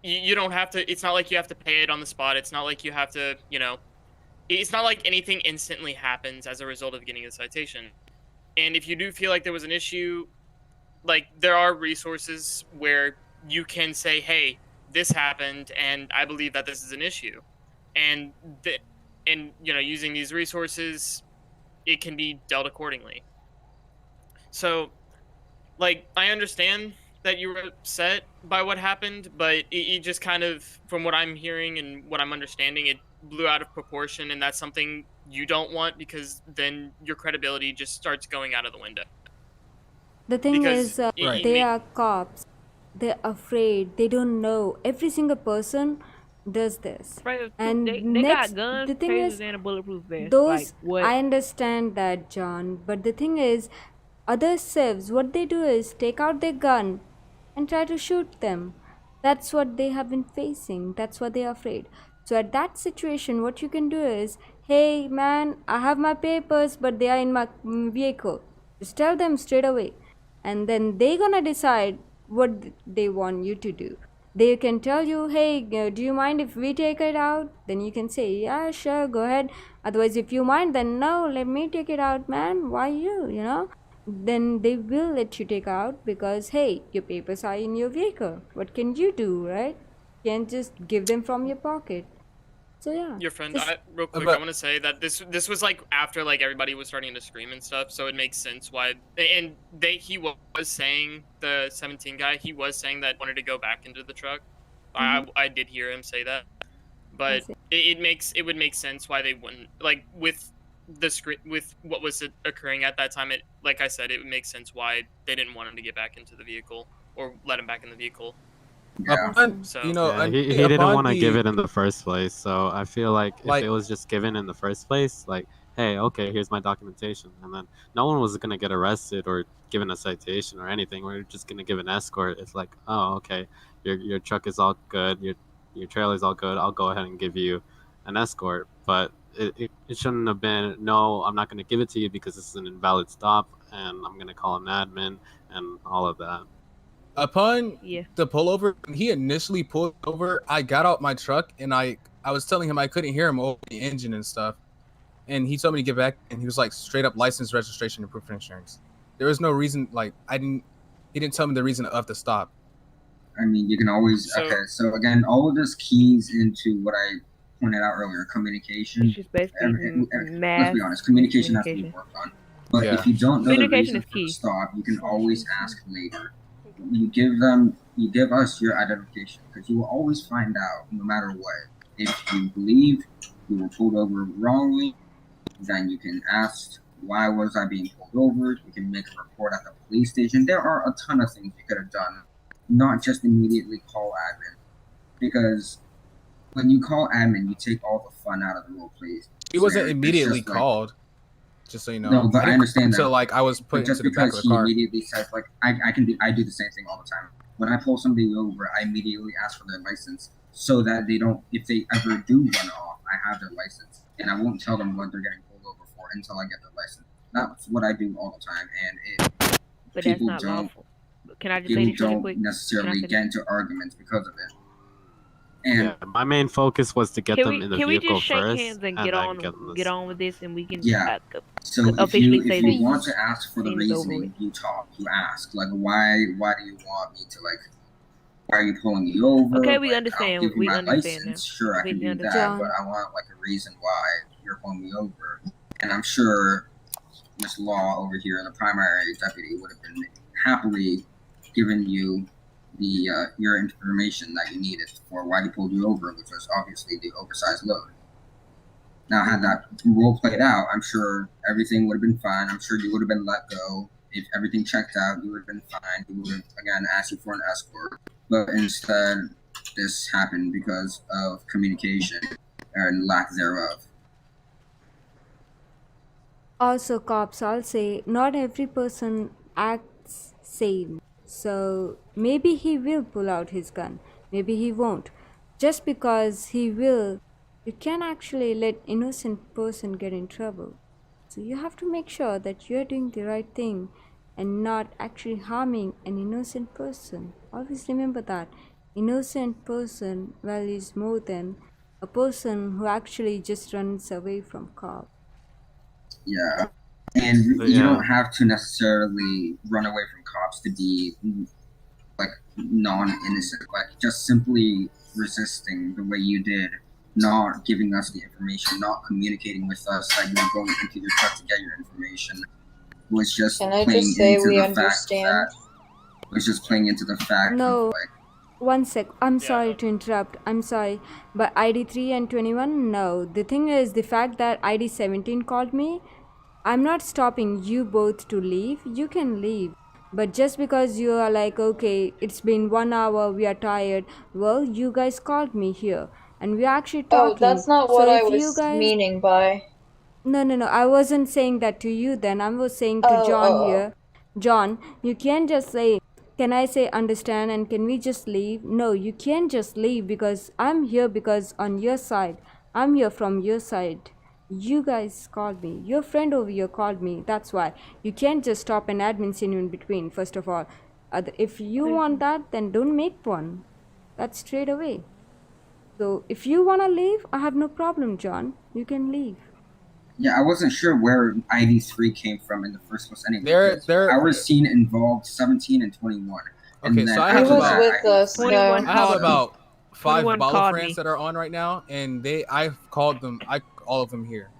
you don't have to. It's not like you have to pay it on the spot. It's not like you have to, it's not like anything instantly happens as a result of getting a citation. And if you do feel like there was an issue, there are resources where you can say, hey, this happened, and I believe that this is an issue. And using these resources, it can be dealt accordingly. So, I understand that you were upset by what happened, but it just kind of, from what I'm hearing and what I'm understanding, it blew out of proportion, and that's something you don't want, because then your credibility just starts going out of the window. The thing is, they are cops. They're afraid. They don't know. Every single person does this. Right, And they next, got guns, the thing tasers, is, and a bulletproof vest. those, what? I understand that, John. But the thing is, other civs, what they do is take out their gun and try to shoot them. That's what they have been facing. That's what they are afraid. So at that situation, what you can do is, hey man, I have my papers, but they are in my vehicle. Just tell them straight away. and then they gonna decide what they want you to do. They can tell you, hey, do you mind if we take it out? Then you can say, yeah, sure, go ahead. Otherwise, if you mind, then no, let me take it out, man. Why you know? Then they will let you take out because, hey, your papers are in your vehicle. What can you do, right? You can't just give them from your pocket. So yeah. Your friend, just- real quick, I want to say that this was like after like everybody was starting to scream and stuff, so it makes sense why. And he was saying, the 17 guy, he was saying that wanted to go back into the truck. I did hear him say that, but it would make sense why they wouldn't, like with the with what was occurring at that time. It, like I said, it would make sense why they didn't want him to get back into the vehicle or let him back in the vehicle. So you know, he didn't want to give it in the first place, so I feel like if it was just given in the first place, like, hey, okay, here's my documentation, and then no one was gonna get arrested or given a citation or anything. We're just gonna give an escort. It's like, oh, okay, your truck is all good, your trailer's all good. I'll go ahead and give you an escort, but it shouldn't have been. No, I'm not gonna give it to you because this is an invalid stop, and I'm gonna call an admin and all of that. Upon the pullover, when he initially pulled over, I got out my truck and I was telling him I couldn't hear him over the engine and stuff. And he told me to get back, and he was like, straight up license, registration, and proof of insurance. There was no reason, like, he didn't tell me the reason of the stop. I mean, you can always, so again, all of this keys into what I pointed out earlier, communication. It's just basically let's be honest, communication has to be worked on. But if you don't know the reason for the stop, you can always ask later. You give us your identification, because you will always find out, no matter what. If you believe you were pulled over wrongly, then you can ask, why was I being pulled over? You can make a report at the police station. There are a ton of things you could have done, not just immediately call admin. Because when you call admin, you take all the fun out of the role plays. He wasn't immediately called. Just so you know. No, but I understand that. So like I was put into the back of the car. He immediately says, like, I do the same thing all the time. When I pull somebody over, I immediately ask for their license so that they don't, if they ever do run off, I have their license, and I won't tell them what they're getting pulled over for until I get their license. That's what I do all the time, and but people that's not don't. lawful. Can I just say this really don't quick? necessarily get into arguments because of it. And my main focus was to get them in the can we vehicle just shake first, hands and then get on with this, and we can So officially say if you want to ask for the things over reasoning, you ask, like, why do you want me to, like, why are you pulling me over? Okay, we Like, understand. I'll give you We my understand license. now. Sure, I can do that, but I want, like, a reason why you're pulling me over. And I'm sure Miss Law over here, the primary deputy, would have been happily giving you the your information that you needed for why he pulled you over, which was obviously the oversized load. Now, had that role played out, I'm sure everything would have been fine. I'm sure you would have been let go. If everything checked out, you would have been fine. He would have, again, asked you for an escort. But instead, this happened because of communication and lack thereof. Also, cops, I'll say, not every person acts same. So maybe he will pull out his gun. Maybe he won't. Just because he will, you can actually let innocent person get in trouble. So you have to make sure that you're doing the right thing and not actually harming an innocent person. Always remember that. Innocent person values more than a person who actually just runs away from cop. Yeah. And you don't have to necessarily run away from cops to be, like, non-innocent. Like, just simply resisting the way you did, not giving us the information, not communicating with us that you were going into your truck to get your information, was just playing into the fact No. of, like, One sec. I'm sorry to interrupt. I'm sorry. But ID 3 and 21, no. The thing is, the fact that ID 17 called me, I'm not stopping you both to leave. You can leave. But just because you are like, okay, it's been 1 hour, we are tired. Well, you guys called me here. And we're actually talking. Oh, that's not what I was meaning by. No. I wasn't saying that to you then. I was saying to John here. John, you can't just say, can I say understand and can we just leave? No, you can't just leave because I'm here because on your side. I'm here from your side. You guys called me. Your friend over here called me. That's why. You can't just stop an admin scene in between, first of all. If you want that, then don't make one. That's straight away. So if you want to leave, I have no problem, John. You can leave. Yeah, I wasn't sure where ID3 came from in the first place anyway. They're our scene involved 17 and 21. And Okay, then so I have after about that, I was like, I have about 5 21 Bala called friends me. that are on right now, and I've called them. all of them here.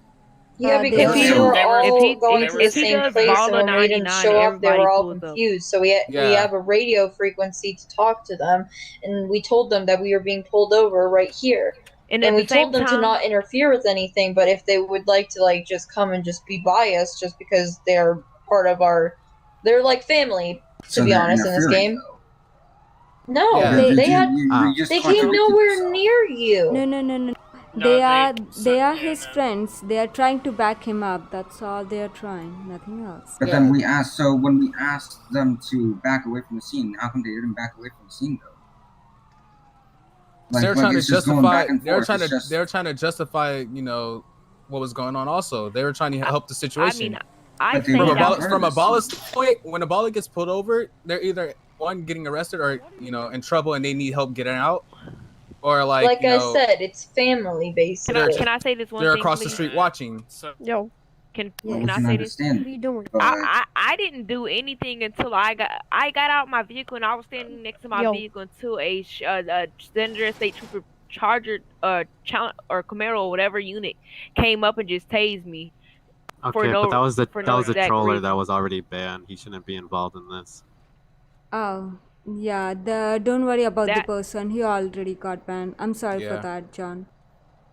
Yeah, they because are- we were They were- all going if to the he same does place, and Bala when we didn't 99, show up, they everybody were all pulls up. confused. So we Yeah. have a radio frequency to talk to them, and we told them that we were being pulled over right here. And And at we the same told them to time, not interfere with anything, but if they would like to like just come and just be biased just because they're part of they're like family, to So be they're honest, in this interfering, game. No, Yeah. you just they came contradicted nowhere yourself. near you. No. No, They are his friends. They are trying to back him up. That's all they are trying. Nothing else. But then we asked, so when we asked them to back away from the scene, how come they didn't back away from the scene though? They're trying to it's just going justify. back and They're forth. trying It's to. just- They're trying to justify. What was going on. Also, they were trying to help the situation. But they weren't part of from a this. Bala standpoint, when a Bala gets pulled over, they're either one getting arrested or in trouble and they need help getting out, or like I said, it's family basically. can I say this one they're thing, across the please? street watching. Yo. Can we I can say this? understand. What are you doing? I didn't do anything until I got out my vehicle and I was standing next to my Yo. vehicle until a Senator State Trooper Charger or Camaro or whatever unit came up and just tased me. Okay, but that was the exact troller reason. that was already banned. He shouldn't be involved in this. Oh, yeah. Don't worry about the That- person. He already got banned. I'm sorry for Yeah. that, John.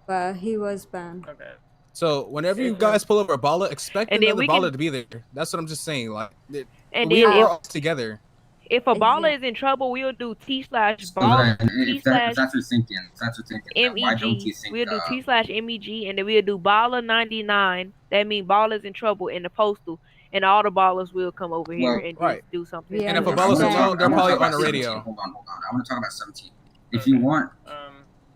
But he was banned. Okay. So whenever you guys pull over a Bala, expect And then another we Bala can- to be there. That's what I'm just saying. Like, And we're then all together. if a baller is in trouble, we'll do T/ball So then, if that's your thinking, then why don't you MEG. think? We'll do T/MEG, and then we'll do baller 99. That means ballers in trouble in the postal, and all the ballers will come over here Well, and right. just do something. We And if a understand. Bala's alone, they're I wanna probably talk on the about radio. 17. Hold on. I want to talk about 17. If you want.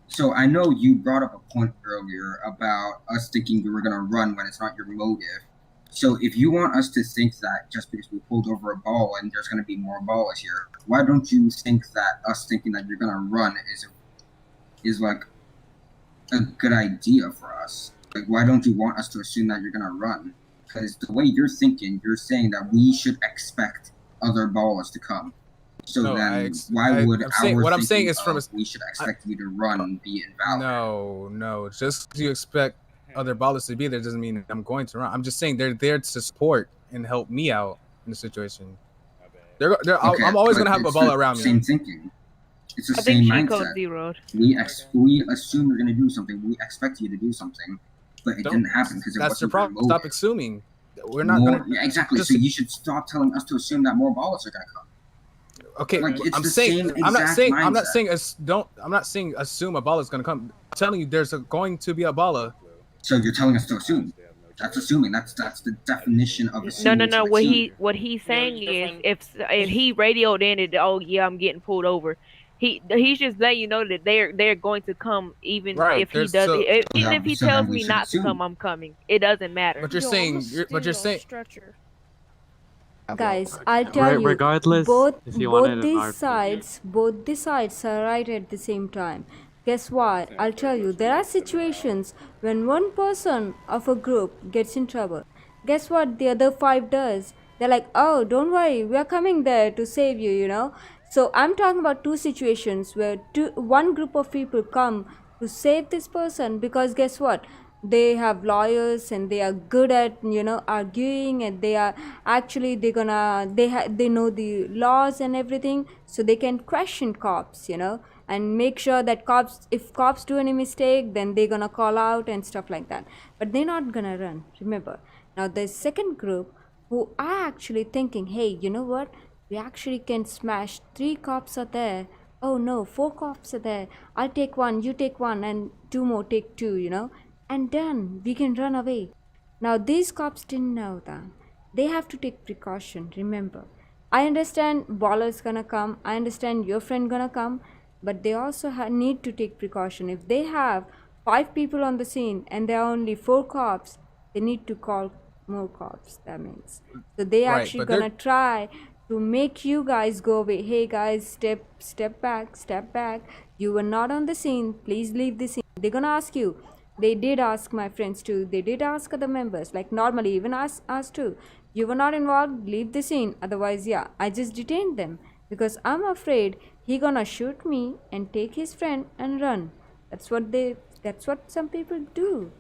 So I know you brought up a point earlier about us thinking we were gonna run when it's not your motive. So if you want us to think that just because we pulled over a ball and there's gonna be more balls here, why don't you think that us thinking that you're gonna run is like a good idea for us? Like, why don't you want us to assume that you're gonna run? Because the way you're thinking, you're saying that we should expect other balls to come. So No, then, why would what I'm our saying thinking is from of we should expect you to run be invalid? No. Just 'cause you expect other ballers to be there doesn't mean I'm going to run. I'm just saying they're there to support and help me out in the situation. Okay, I'm always but gonna have a it's baller the around same me. thinking. It's the I same think she code mindset. zeroed. We assume you're gonna do something. We expect you to do something, but it didn't happen because it That's the wasn't your problem. motive. Stop assuming. We're not More, gonna. yeah, exactly. just- So you should stop telling us to assume that more ballers are gonna come. Okay, Like, it's I'm the saying. same I'm not exact saying. I'm not mindset. saying. I'm not saying assume a baller is gonna come. I'm telling you, there's going to be a baller. So you're telling us to assume. That's assuming. That's the definition of assuming. No. to What assume. he's saying is if he radioed in it, oh yeah, I'm getting pulled over. He's just letting you know that they're going to come even Right, if he there's does so- even if he so then tells we me should not to assume. come, I'm coming. It doesn't matter. But you're saying. But you're saying. Stretcher. Guys, I'll tell you. Regardless, both if you wanted an these RPG. both the sides are right at the same time. Guess what? I'll tell you. There are situations when one person of a group gets in trouble. Guess what the other 5 does? They're like, oh, don't worry, we are coming there to save you, you know. So I'm talking about 2 situations where one group of people come to save this person because guess what? They have lawyers and they are good at arguing, and they are actually they know the laws and everything, so they can question cops, and make sure that if cops do any mistake, then they're gonna call out and stuff like that. But they're not gonna run, remember. Now the second group who are actually thinking, hey, you know what, we actually can smash 3 cops are there. Oh no, 4 cops are there. I'll take 1, you take 1, and 2 more take 2, and done. We can run away. Now these cops didn't know that. They have to take precaution, remember. I understand baller's gonna come. I understand your friend gonna come. But they also need to take precaution. If they have 5 people on the scene and there are only 4 cops, they need to call more cops. That means so they Right, actually but gonna try to make you guys go away. Hey guys, step back. You were not on the scene. Please leave the scene. They're gonna ask you. They did ask my friends too. They did ask other members. Like normally, even us too. You were not involved. Leave the scene. Otherwise, yeah, I just detained them because I'm afraid he gonna shoot me and take his friend and run. That's what some people do,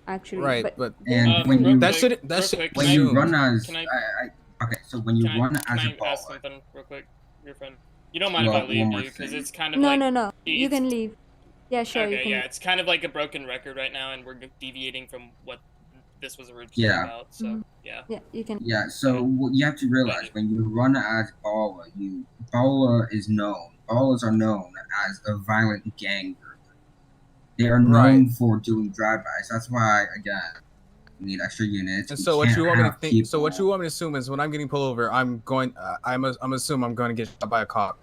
actually. Right, But but And when you that should when you run as Can I okay, so when you run as can a I baller, ask something real quick, your friend? You don't mind well, if I leave, one do more you? Because thing. it's kind of no, like no. You it's can leave. Yeah, sure, you okay. can. Yeah, it's kind of like a broken record right now, and we're deviating from what this was originally Yeah. about. So yeah. Yeah, you can. Yeah, so what you have to realize when you run as baller, baller is known. Ballers are known as a violent gang group. They are known for doing drive-bys. That's why, again, you need extra units. And You so what can't you want me to have think? So people- what you want me to assume is when I'm getting pulled over, I'm assuming I'm going to get shot by a cop.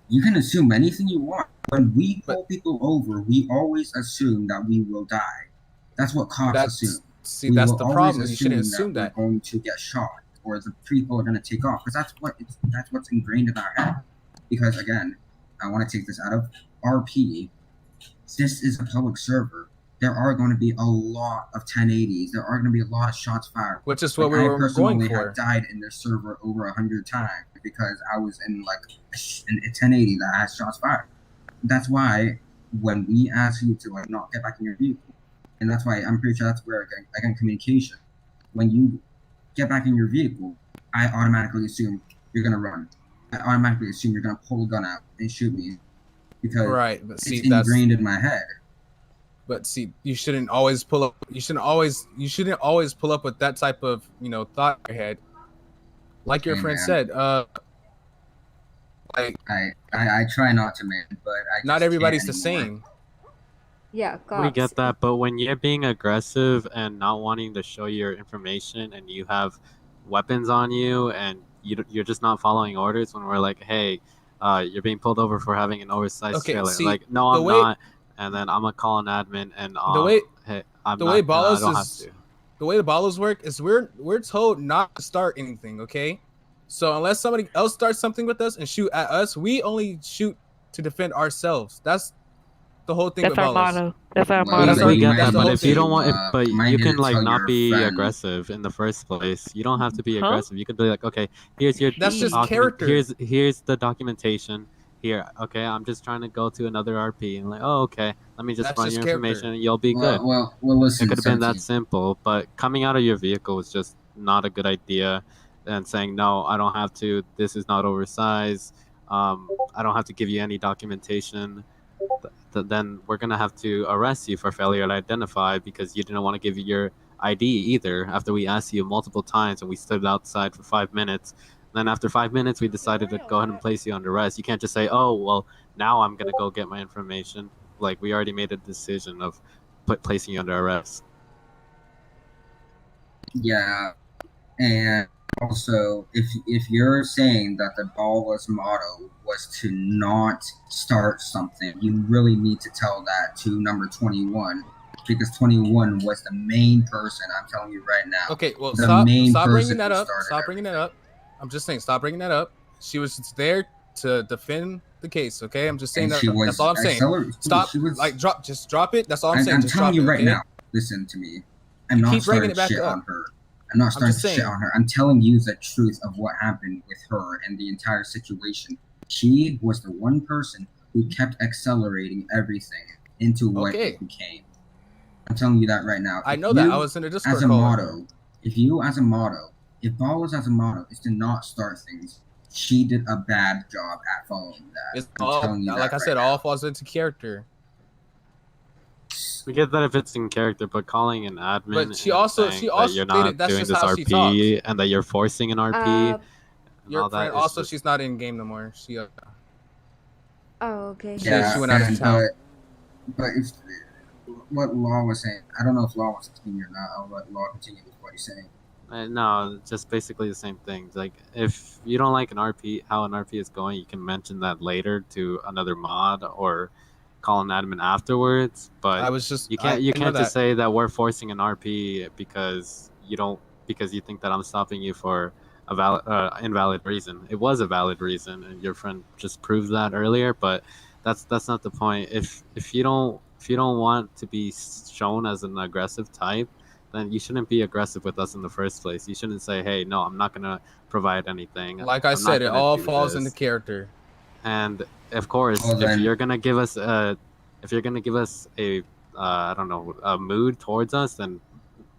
You can assume anything you want. When we pull people over, we always assume that we will die. That's what cops assume. See, We that's will the always problem. You shouldn't assume we're that. going to get shot or the people are going to take off because that's what's ingrained in our head. Because again, I want to take this out of RP. This is a public server. There are going to be a lot of 1080s. There are going to be a lot of shots fired. Which is what we were going for. I have died in their server over 100 times because I was in like a 1080 that has shots fired. That's why when we ask you to like not get back in your vehicle, and that's why I'm pretty sure that's where again communication. When you get back in your vehicle, I automatically assume you're gonna run. I automatically assume you're gonna pull a gun out and shoot me because But see, it's ingrained in my head. But see, you shouldn't always pull up. You shouldn't always pull up with that type of thought in your head. Like your friend said, like I try not to, man, but not everybody's the same. Yeah, cops. We get that, but when you're being aggressive and not wanting to show your information, and you have weapons on you, and you're just not following orders, when we're like, hey, you're being pulled over for having an oversized trailer. See, like, no, I'm not. And then I'm gonna call an admin, and hey, I'm the not, way I ballos don't have is to. the way the ballos work is we're told not to start anything. Okay, so unless somebody else starts something with us and shoot at us, we only shoot to defend ourselves. That's the whole thing. That's with our ballos. motto. That's our motto. We get That's that, the but whole if you thing. don't want, but you can like not be friend. aggressive in the first place. You don't have to be aggressive. You can be like, okay, here's your That's just document. character. Here's the documentation. Here, okay, I'm just trying to go to another RP, and like, oh, okay, let me just That's run just your character. information, and you'll be good. Well, listen. It could have been that Sensi. simple, but coming out of your vehicle was just not a good idea, and saying no, I don't have to. This is not oversized. I don't have to give you any documentation. Then we're gonna have to arrest you for failure to identify because you didn't want to give your ID either. After we asked you multiple times and we stood outside for 5 minutes, then after 5 minutes we decided to go ahead and place you under arrest. You can't just say, "Oh, well, now I'm gonna go get my information." Like, we already made a decision of placing you under arrest. Yeah, and also if you're saying that the ballless motto was to not start something, you really need to tell that to number 21 because 21 was the main person. I'm telling you right now. Okay, well, the stop main bringing person that who up. started Stop bringing that up. I'm just saying, stop bringing that up. She was there to defend the case. Okay, I'm just saying that. That's all I'm saying. Stop. Just drop it. That's all I'm saying. I'm Just telling drop you it, right okay? now. Listen to me. I'm not Keep bringing starting it back shit up. on her. I'm not starting just shit saying. on her. I'm telling you the truth of what happened with her and the entire situation. She was the one person who kept accelerating everything into what it became. I'm telling you that right now. I If know that. you, I was in a Discord as a call. motto, if Ballers as a motto is to not start things, she did a bad job at following that. It's I'm all, telling you like that I said, right all falls into character. We get that if it's in character, but calling an admin But she and also saying she that also you're stated not that's doing just this how she RP talks. and that you're forcing an RP and Your all that friend is also just... she's not in game no more. She Oh, okay. she went out of and, town. But if what Law was saying, I don't know if Law was continue or not. I'll let Law continue with what he's saying. No, just basically the same thing. Like, if you don't like an RP, how an RP is going, you can mention that later to another mod, or call an admin afterwards. But I was just you can't I know just that. say that we're forcing an RP because you think that I'm stopping you for a valid invalid reason. It was a valid reason, and your friend just proved that earlier. But that's not the point. If you don't want to be shown as an aggressive type, then you shouldn't be aggressive with us in the first place. You shouldn't say, "Hey, no, I'm not gonna provide anything. Like I I'm not said, it gonna all do falls into this." character. And of course, Well, if then- you're gonna give us a I don't know, a mood towards us, then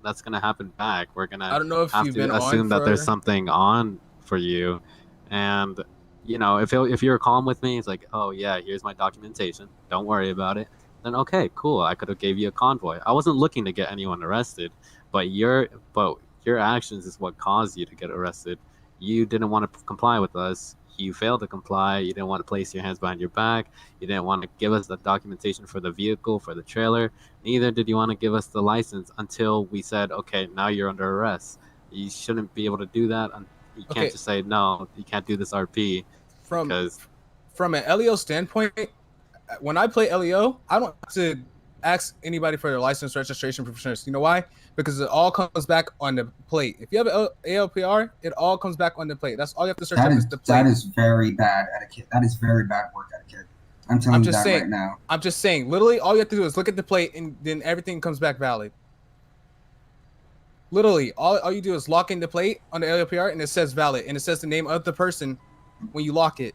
that's gonna happen back. We're gonna I don't know if have you've to been on assume that there's for. something on for you, and if you're calm with me, it's like, oh yeah, here's my documentation. Don't worry about it. Then okay, cool. I could have gave you a convoy. I wasn't looking to get anyone arrested, but your actions is what caused you to get arrested. You didn't want to comply with us. You failed to comply. You didn't want to place your hands behind your back. You didn't want to give us the documentation for the vehicle, for the trailer. Neither did you want to give us the license until we said, okay, now you're under arrest. You shouldn't be able to do that. You can't Okay. just say, no, you can't do this RP because From an LEO standpoint, when I play LEO, I don't have to ask anybody for their license, registration, proof of insurance. You know why? Because it all comes back on the plate. If you have an ALPR, it all comes back on the plate. That's all you have to search up is the plate. That is very bad etiquette. That is very bad work etiquette. I'm telling you that right now. I'm just saying, literally, all you have to do is look at the plate, and then everything comes back valid. Literally, all you do is lock in the plate on the LPR, and it says valid, and it says the name of the person when you lock it.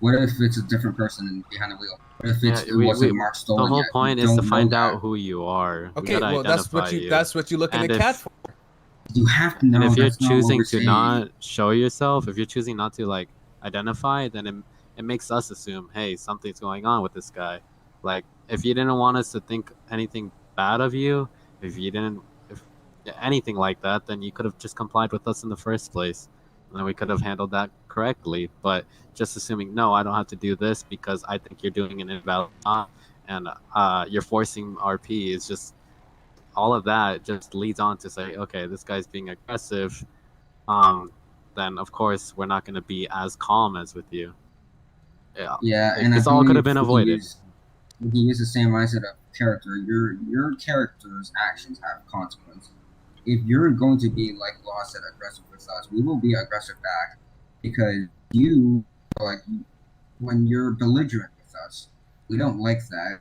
What if it's a different person behind the wheel? What if it wasn't Mark the stolen whole yet? point We is to don't find know out that. who you are. Okay, we gotta well, that's what identify that's what you look in And the cat for. You have to know. And if you're that's not what choosing we're to saying. not show yourself, if you're choosing not to like identify, then it makes us assume, hey, something's going on with this guy. Like if you didn't want us to think anything bad of you, if anything like that, then you could have just complied with us in the first place. And then we could have handled that correctly. But just assuming, no, I don't have to do this because I think you're doing an invalid job and you're forcing RP is just all of that just leads on to say, okay, this guy's being aggressive. Then of course we're not going to be as calm as with you. Yeah, and this I all could have believe been avoided. We can use the same mindset of character. Your character's actions have consequences. If you're going to be, like Law said, aggressive with us, we will be aggressive back because you, like, when you're belligerent with us, we don't like that.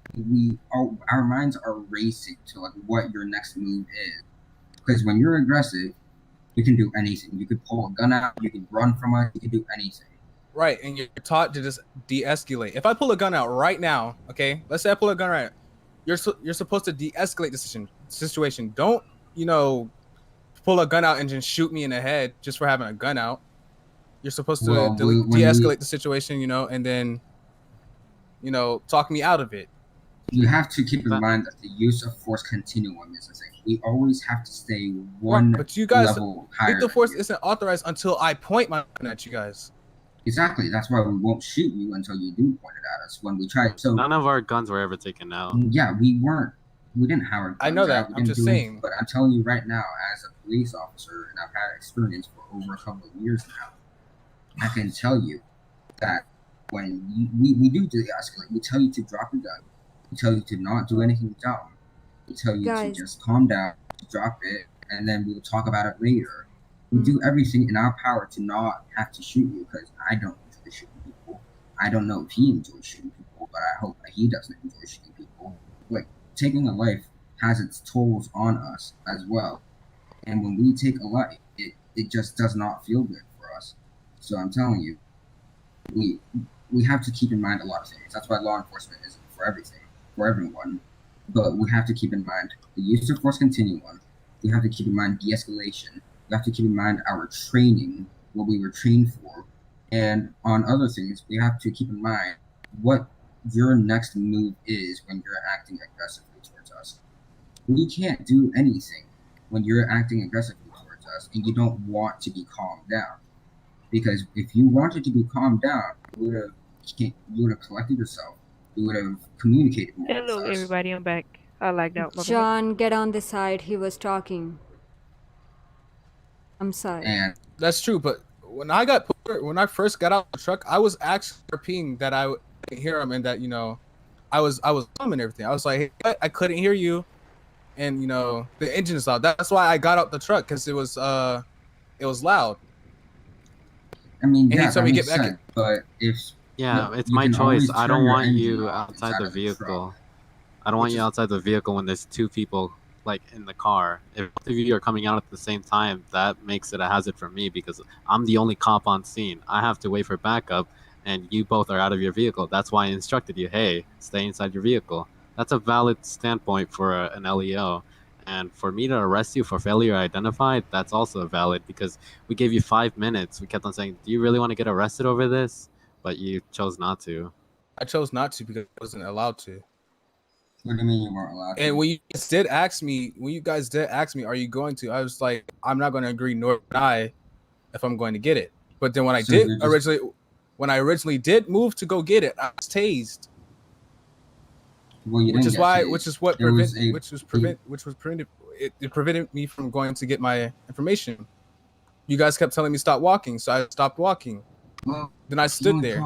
Our minds are racing to like what your next move is. Because when you're aggressive, you can do anything. You could pull a gun out, you could run from us, you can do anything. Right, and you're taught to just de-escalate. If I pull a gun out right now, okay, let's say I pull a gun right, you're supposed to de-escalate the situation. Don't pull a gun out and just shoot me in the head just for having a gun out. You're supposed to de-escalate the situation, and then talk me out of it. You have to keep in mind that the use of force continuum is a thing. We always have to stay one but you guys, level higher. lethal force isn't authorized until I point my gun at you guys. Exactly. That's why we won't shoot you until you do point it at us. When we try, so none of our guns were ever taken out. Yeah, we weren't. We didn't have our guns I know that. out. I'm just saying. But I'm telling you right now, as a police officer, and I've had experience for over a couple of years now, I can tell you that when we do de-escalate, we tell you to drop your gun. We tell you to not do anything dumb. We tell you to just calm down, drop it, and then we'll talk about it later. We do everything in our power to not have to shoot you because I don't enjoy shooting people. I don't know if he enjoys shooting people, but I hope that he doesn't enjoy shooting people. Like, taking a life has its tolls on us as well. And when we take a life, it just does not feel good for us. So I'm telling you, we have to keep in mind a lot of things. That's why law enforcement isn't for everything, for everyone. But we have to keep in mind the use of force continuum. We have to keep in mind de-escalation. We have to keep in mind our training, what we were trained for. And on other things, we have to keep in mind what your next move is when you're acting aggressively towards us. We can't do anything when you're acting aggressively towards us and you don't want to be calmed down. Because if you wanted to be calmed down, you would have collected yourself. You would have communicated more with Hello, us. everybody. I'm back. I lagged out. John, get on the side. He was talking. I'm sorry. And that's true, but when I first got out of the truck, I was actually repeating that I didn't hear him and that I was calm and everything. I was like, hey, I couldn't hear you, and the engine is loud. That's why I got out the truck because it was loud. I mean, And he yeah, told that me makes get back. sense. But if Yeah, it's you my can choice. always I turn don't your want engine you off outside inside the of the truck. vehicle. I don't want you outside the vehicle when there's two people like in the car. If both of you are coming out at the same time, that makes it a hazard for me because I'm the only cop on scene. I have to wait for backup, and you both are out of your vehicle. That's why I instructed you, hey, stay inside your vehicle. That's a valid standpoint for an LEO. And for me to arrest you for failure to identify, that's also valid because we gave you 5 minutes. We kept on saying, do you really want to get arrested over this? But you chose not to. I chose not to because I wasn't allowed to. What do you mean you weren't allowed to? And when you guys did ask me, are you going to? I was like, I'm not going to agree, nor would I, if I'm going to get it. But then when I originally did move to go get it, I was tased. Well, you which didn't is get why, tased. It prevented me from going to get my information. You guys kept telling me stop walking, so I stopped walking. Well, then I stood there.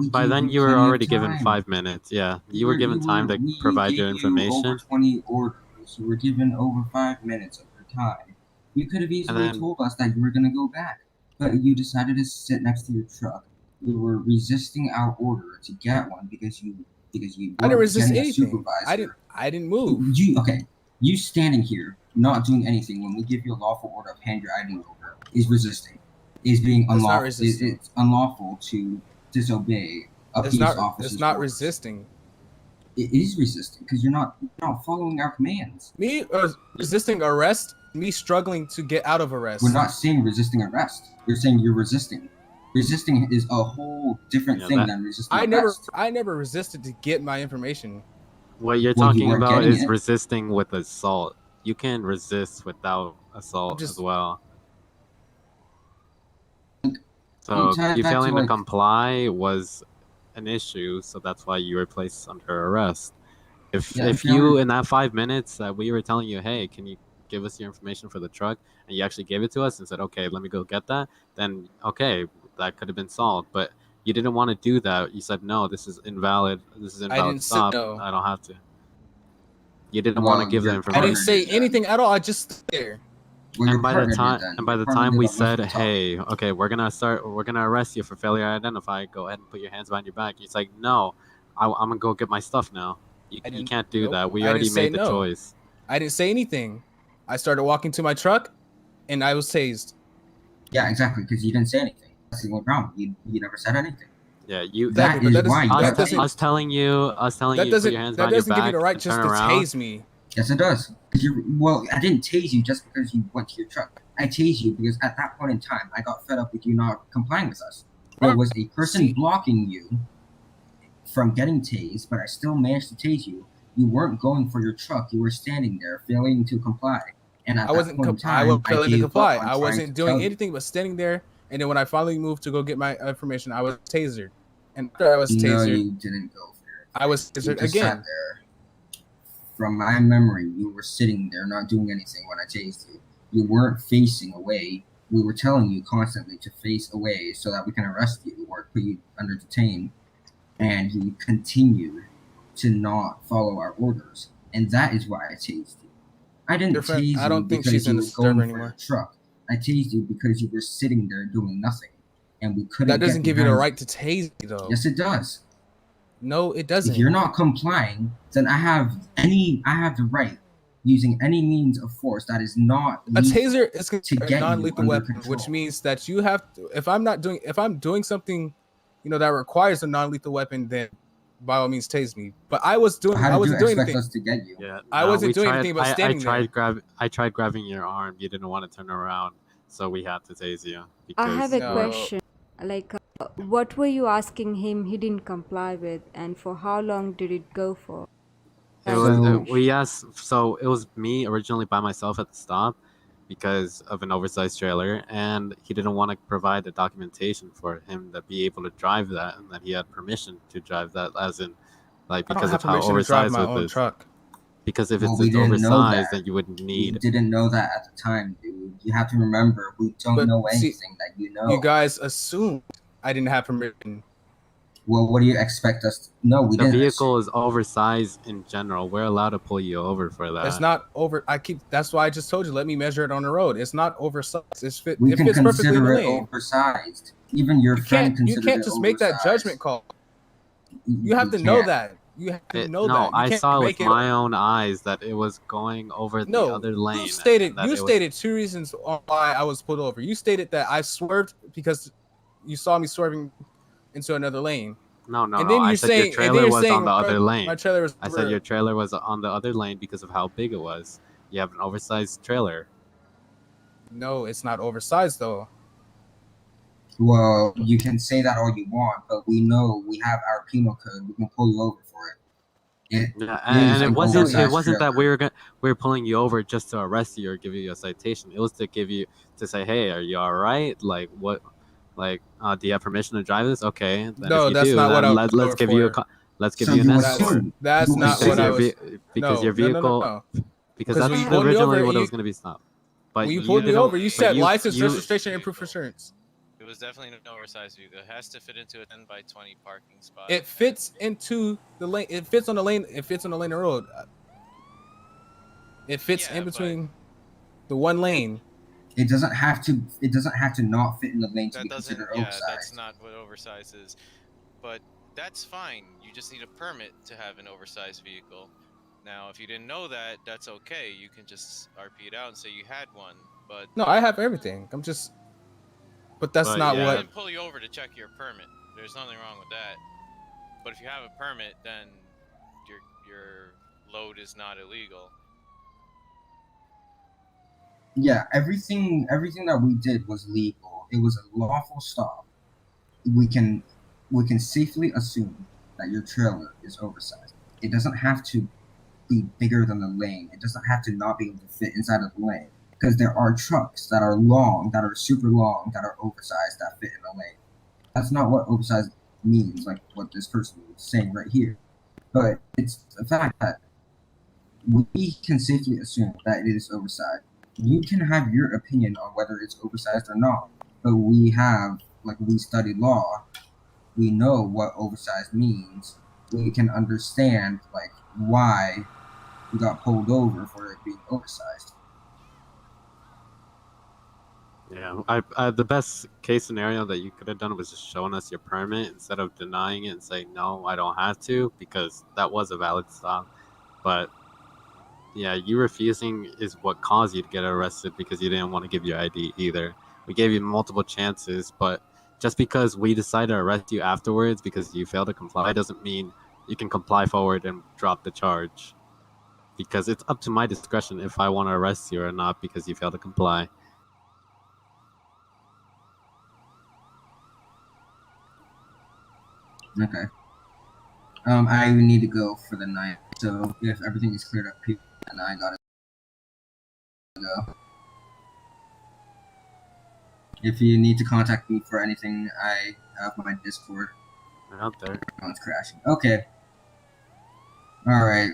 By then, you were already given 5 minutes. Yeah, you were given time to provide your information. Over 20 orders. You were given over 5 minutes of your time. You could have easily told us that you were going to go back, but you decided to sit next to your truck. You were resisting our order to get one because you I didn't resist getting a anything. supervisor. I didn't move. You standing here not doing anything when we give you a lawful order of hand your ID over is resisting. Is being unlawful. It's unlawful to disobey a police officer's It's not orders. resisting. It is resisting because you're not following our commands. Me resisting arrest. Me struggling to get out of arrest. We're not saying resisting arrest. We're saying you're resisting. Resisting is a whole different thing than resisting arrest. I never resisted to get my information. What you're talking about is resisting with assault. You can resist without assault as well. So you failing to comply was an issue, so that's why you were placed under arrest. If you in that 5 minutes that we were telling you, hey, can you give us your information for the truck, and you actually gave it to us and said, okay, let me go get that, then okay, that could have been solved. But you didn't want to do that. You said, no, this is invalid. This is invalid. Stop. I don't have to. You didn't want to give the information. I didn't say anything at all. I just stood there. And by the time we said, hey, okay, we're gonna arrest you for failure to identify, go ahead and put your hands behind your back. He's like, no, I'm gonna go get my stuff now. You can't do that. We already made the choice. I didn't say anything. I started walking to my truck, and I was tased. Yeah, exactly, because you didn't say anything. That's the only problem. You never said anything. Yeah, you. That is why us telling you, put your hands behind your back. That doesn't give you the right just to tase me. Yes, it does. Well, I didn't tase you just because you went to your truck. I tased you because at that point in time, I got fed up with you not complying with us. There was a person blocking you from getting tased, but I still managed to tase you. You weren't going for your truck. You were standing there, failing to comply. And at I wasn't that point in time, I was failing to comply. I trying wasn't to doing tell you. anything but standing there. And then when I finally moved to go get my information, I was tasered. And after I was tasered, No, you didn't go for it. I was tasered just again. Sat there. From my memory, you were sitting there not doing anything when I tased you. You weren't facing away. We were telling you constantly to face away so that we can arrest you or put you under detain. And you continued to not follow our orders. And that is why I tased you. I didn't tase you I don't think because she's you in were the server going for anymore. your truck. I tased you because you were sitting there doing nothing. And we couldn't That doesn't get give you the behind right to tase me, though. Yes, it does. No, it doesn't. If you're not complying, then I have the right using any means of force that is not A taser is to a non-lethal weapon, which means that you have to, if I'm doing something, that requires a non-lethal weapon, then by all means tase me. But I wasn't doing anything. Us to get you? Yeah, I wasn't doing anything but standing there. I tried grabbing your arm. You didn't want to turn around, so we had to tase you. I have a question. Like, what were you asking him he didn't comply with, and for how long did it go for? It was so it was me originally by myself at the stop because of an oversized trailer, and he didn't want to provide the documentation for him to be able to drive that, and that he had permission to drive that, as in, like, because of how oversized it is. Truck. Because if it's oversized, then you wouldn't need. You didn't know that at the time, dude. You have to remember, we don't know anything that you know. You guys assumed I didn't have permission. Well, what do you expect us to... No, we The didn't. vehicle is oversized in general. We're allowed to pull you over for that. It's not over. That's why I just told you. Let me measure it on the road. It's not oversized. It fits perfectly in the consider it lane. oversized. Even your friend considered it oversized. You can't just make that judgment call. You have to know that. You have to know that. No, You I can't saw make with my own eyes that it was going over the other lane. You stated two reasons why I was pulled over. You stated that I swerved because you saw me swerving into another lane. No. And then I said your trailer was on the other lane. My trailer was. I said your trailer was on the other lane because of how big it was. You have an oversized trailer. No, it's not oversized though. Well, you can say that all you want, but we know we have our penal code. We can pull you over for it. And it wasn't that we were pulling you over just to arrest you or give you a citation. It was to say, hey, are you all right? Like what? Like, do you have permission to drive this? Okay. Then no, if you that's do, not what I was let's give you an escort. That's not what I was. Because your vehicle. No. Because that's originally what it was going to be stopped. But when you pulled me over, you said license, registration, and proof of insurance. It was definitely an oversized vehicle. It has to fit into a 10 by 20 parking spot. It fits into the lane. It fits on the lane. It fits on the lane of the road. It fits in between the one lane. It doesn't have to. It doesn't have to not fit in the lane to be considered oversized. Yeah, that's not what oversized is. But that's fine. You just need a permit to have an oversized vehicle. Now, if you didn't know that, that's okay. You can just RP it out and say you had one. But no, I have everything. I'm just. But that's not what. I didn't pull you over to check your permit. There's nothing wrong with that. But if you have a permit, then your load is not illegal. Yeah, everything that we did was legal. It was a lawful stop. We can safely assume that your trailer is oversized. It doesn't have to be bigger than the lane. It doesn't have to not be able to fit inside of the lane. Because there are trucks that are long, that are super long, that are oversized, that fit in the lane. That's not what oversized means, like what this person was saying right here. But it's the fact that we can safely assume that it is oversized. You can have your opinion on whether it's oversized or not, but we study law. We know what oversized means. We can understand, why we got pulled over for it being oversized. Yeah, the best case scenario that you could have done was just showing us your permit instead of denying it and saying, no, I don't have to, because that was a valid stop. But yeah, you refusing is what caused you to get arrested because you didn't want to give your ID either. We gave you multiple chances, but just because we decided to arrest you afterwards because you failed to comply doesn't mean you can comply forward and drop the charge. Because it's up to my discretion if I want to arrest you or not because you failed to comply. Okay. I need to go for the night, so if everything is cleared up here, then I gotta go. If you need to contact me for anything, I have my Discord. Out there. Oh, it's crashing. Okay. Alright.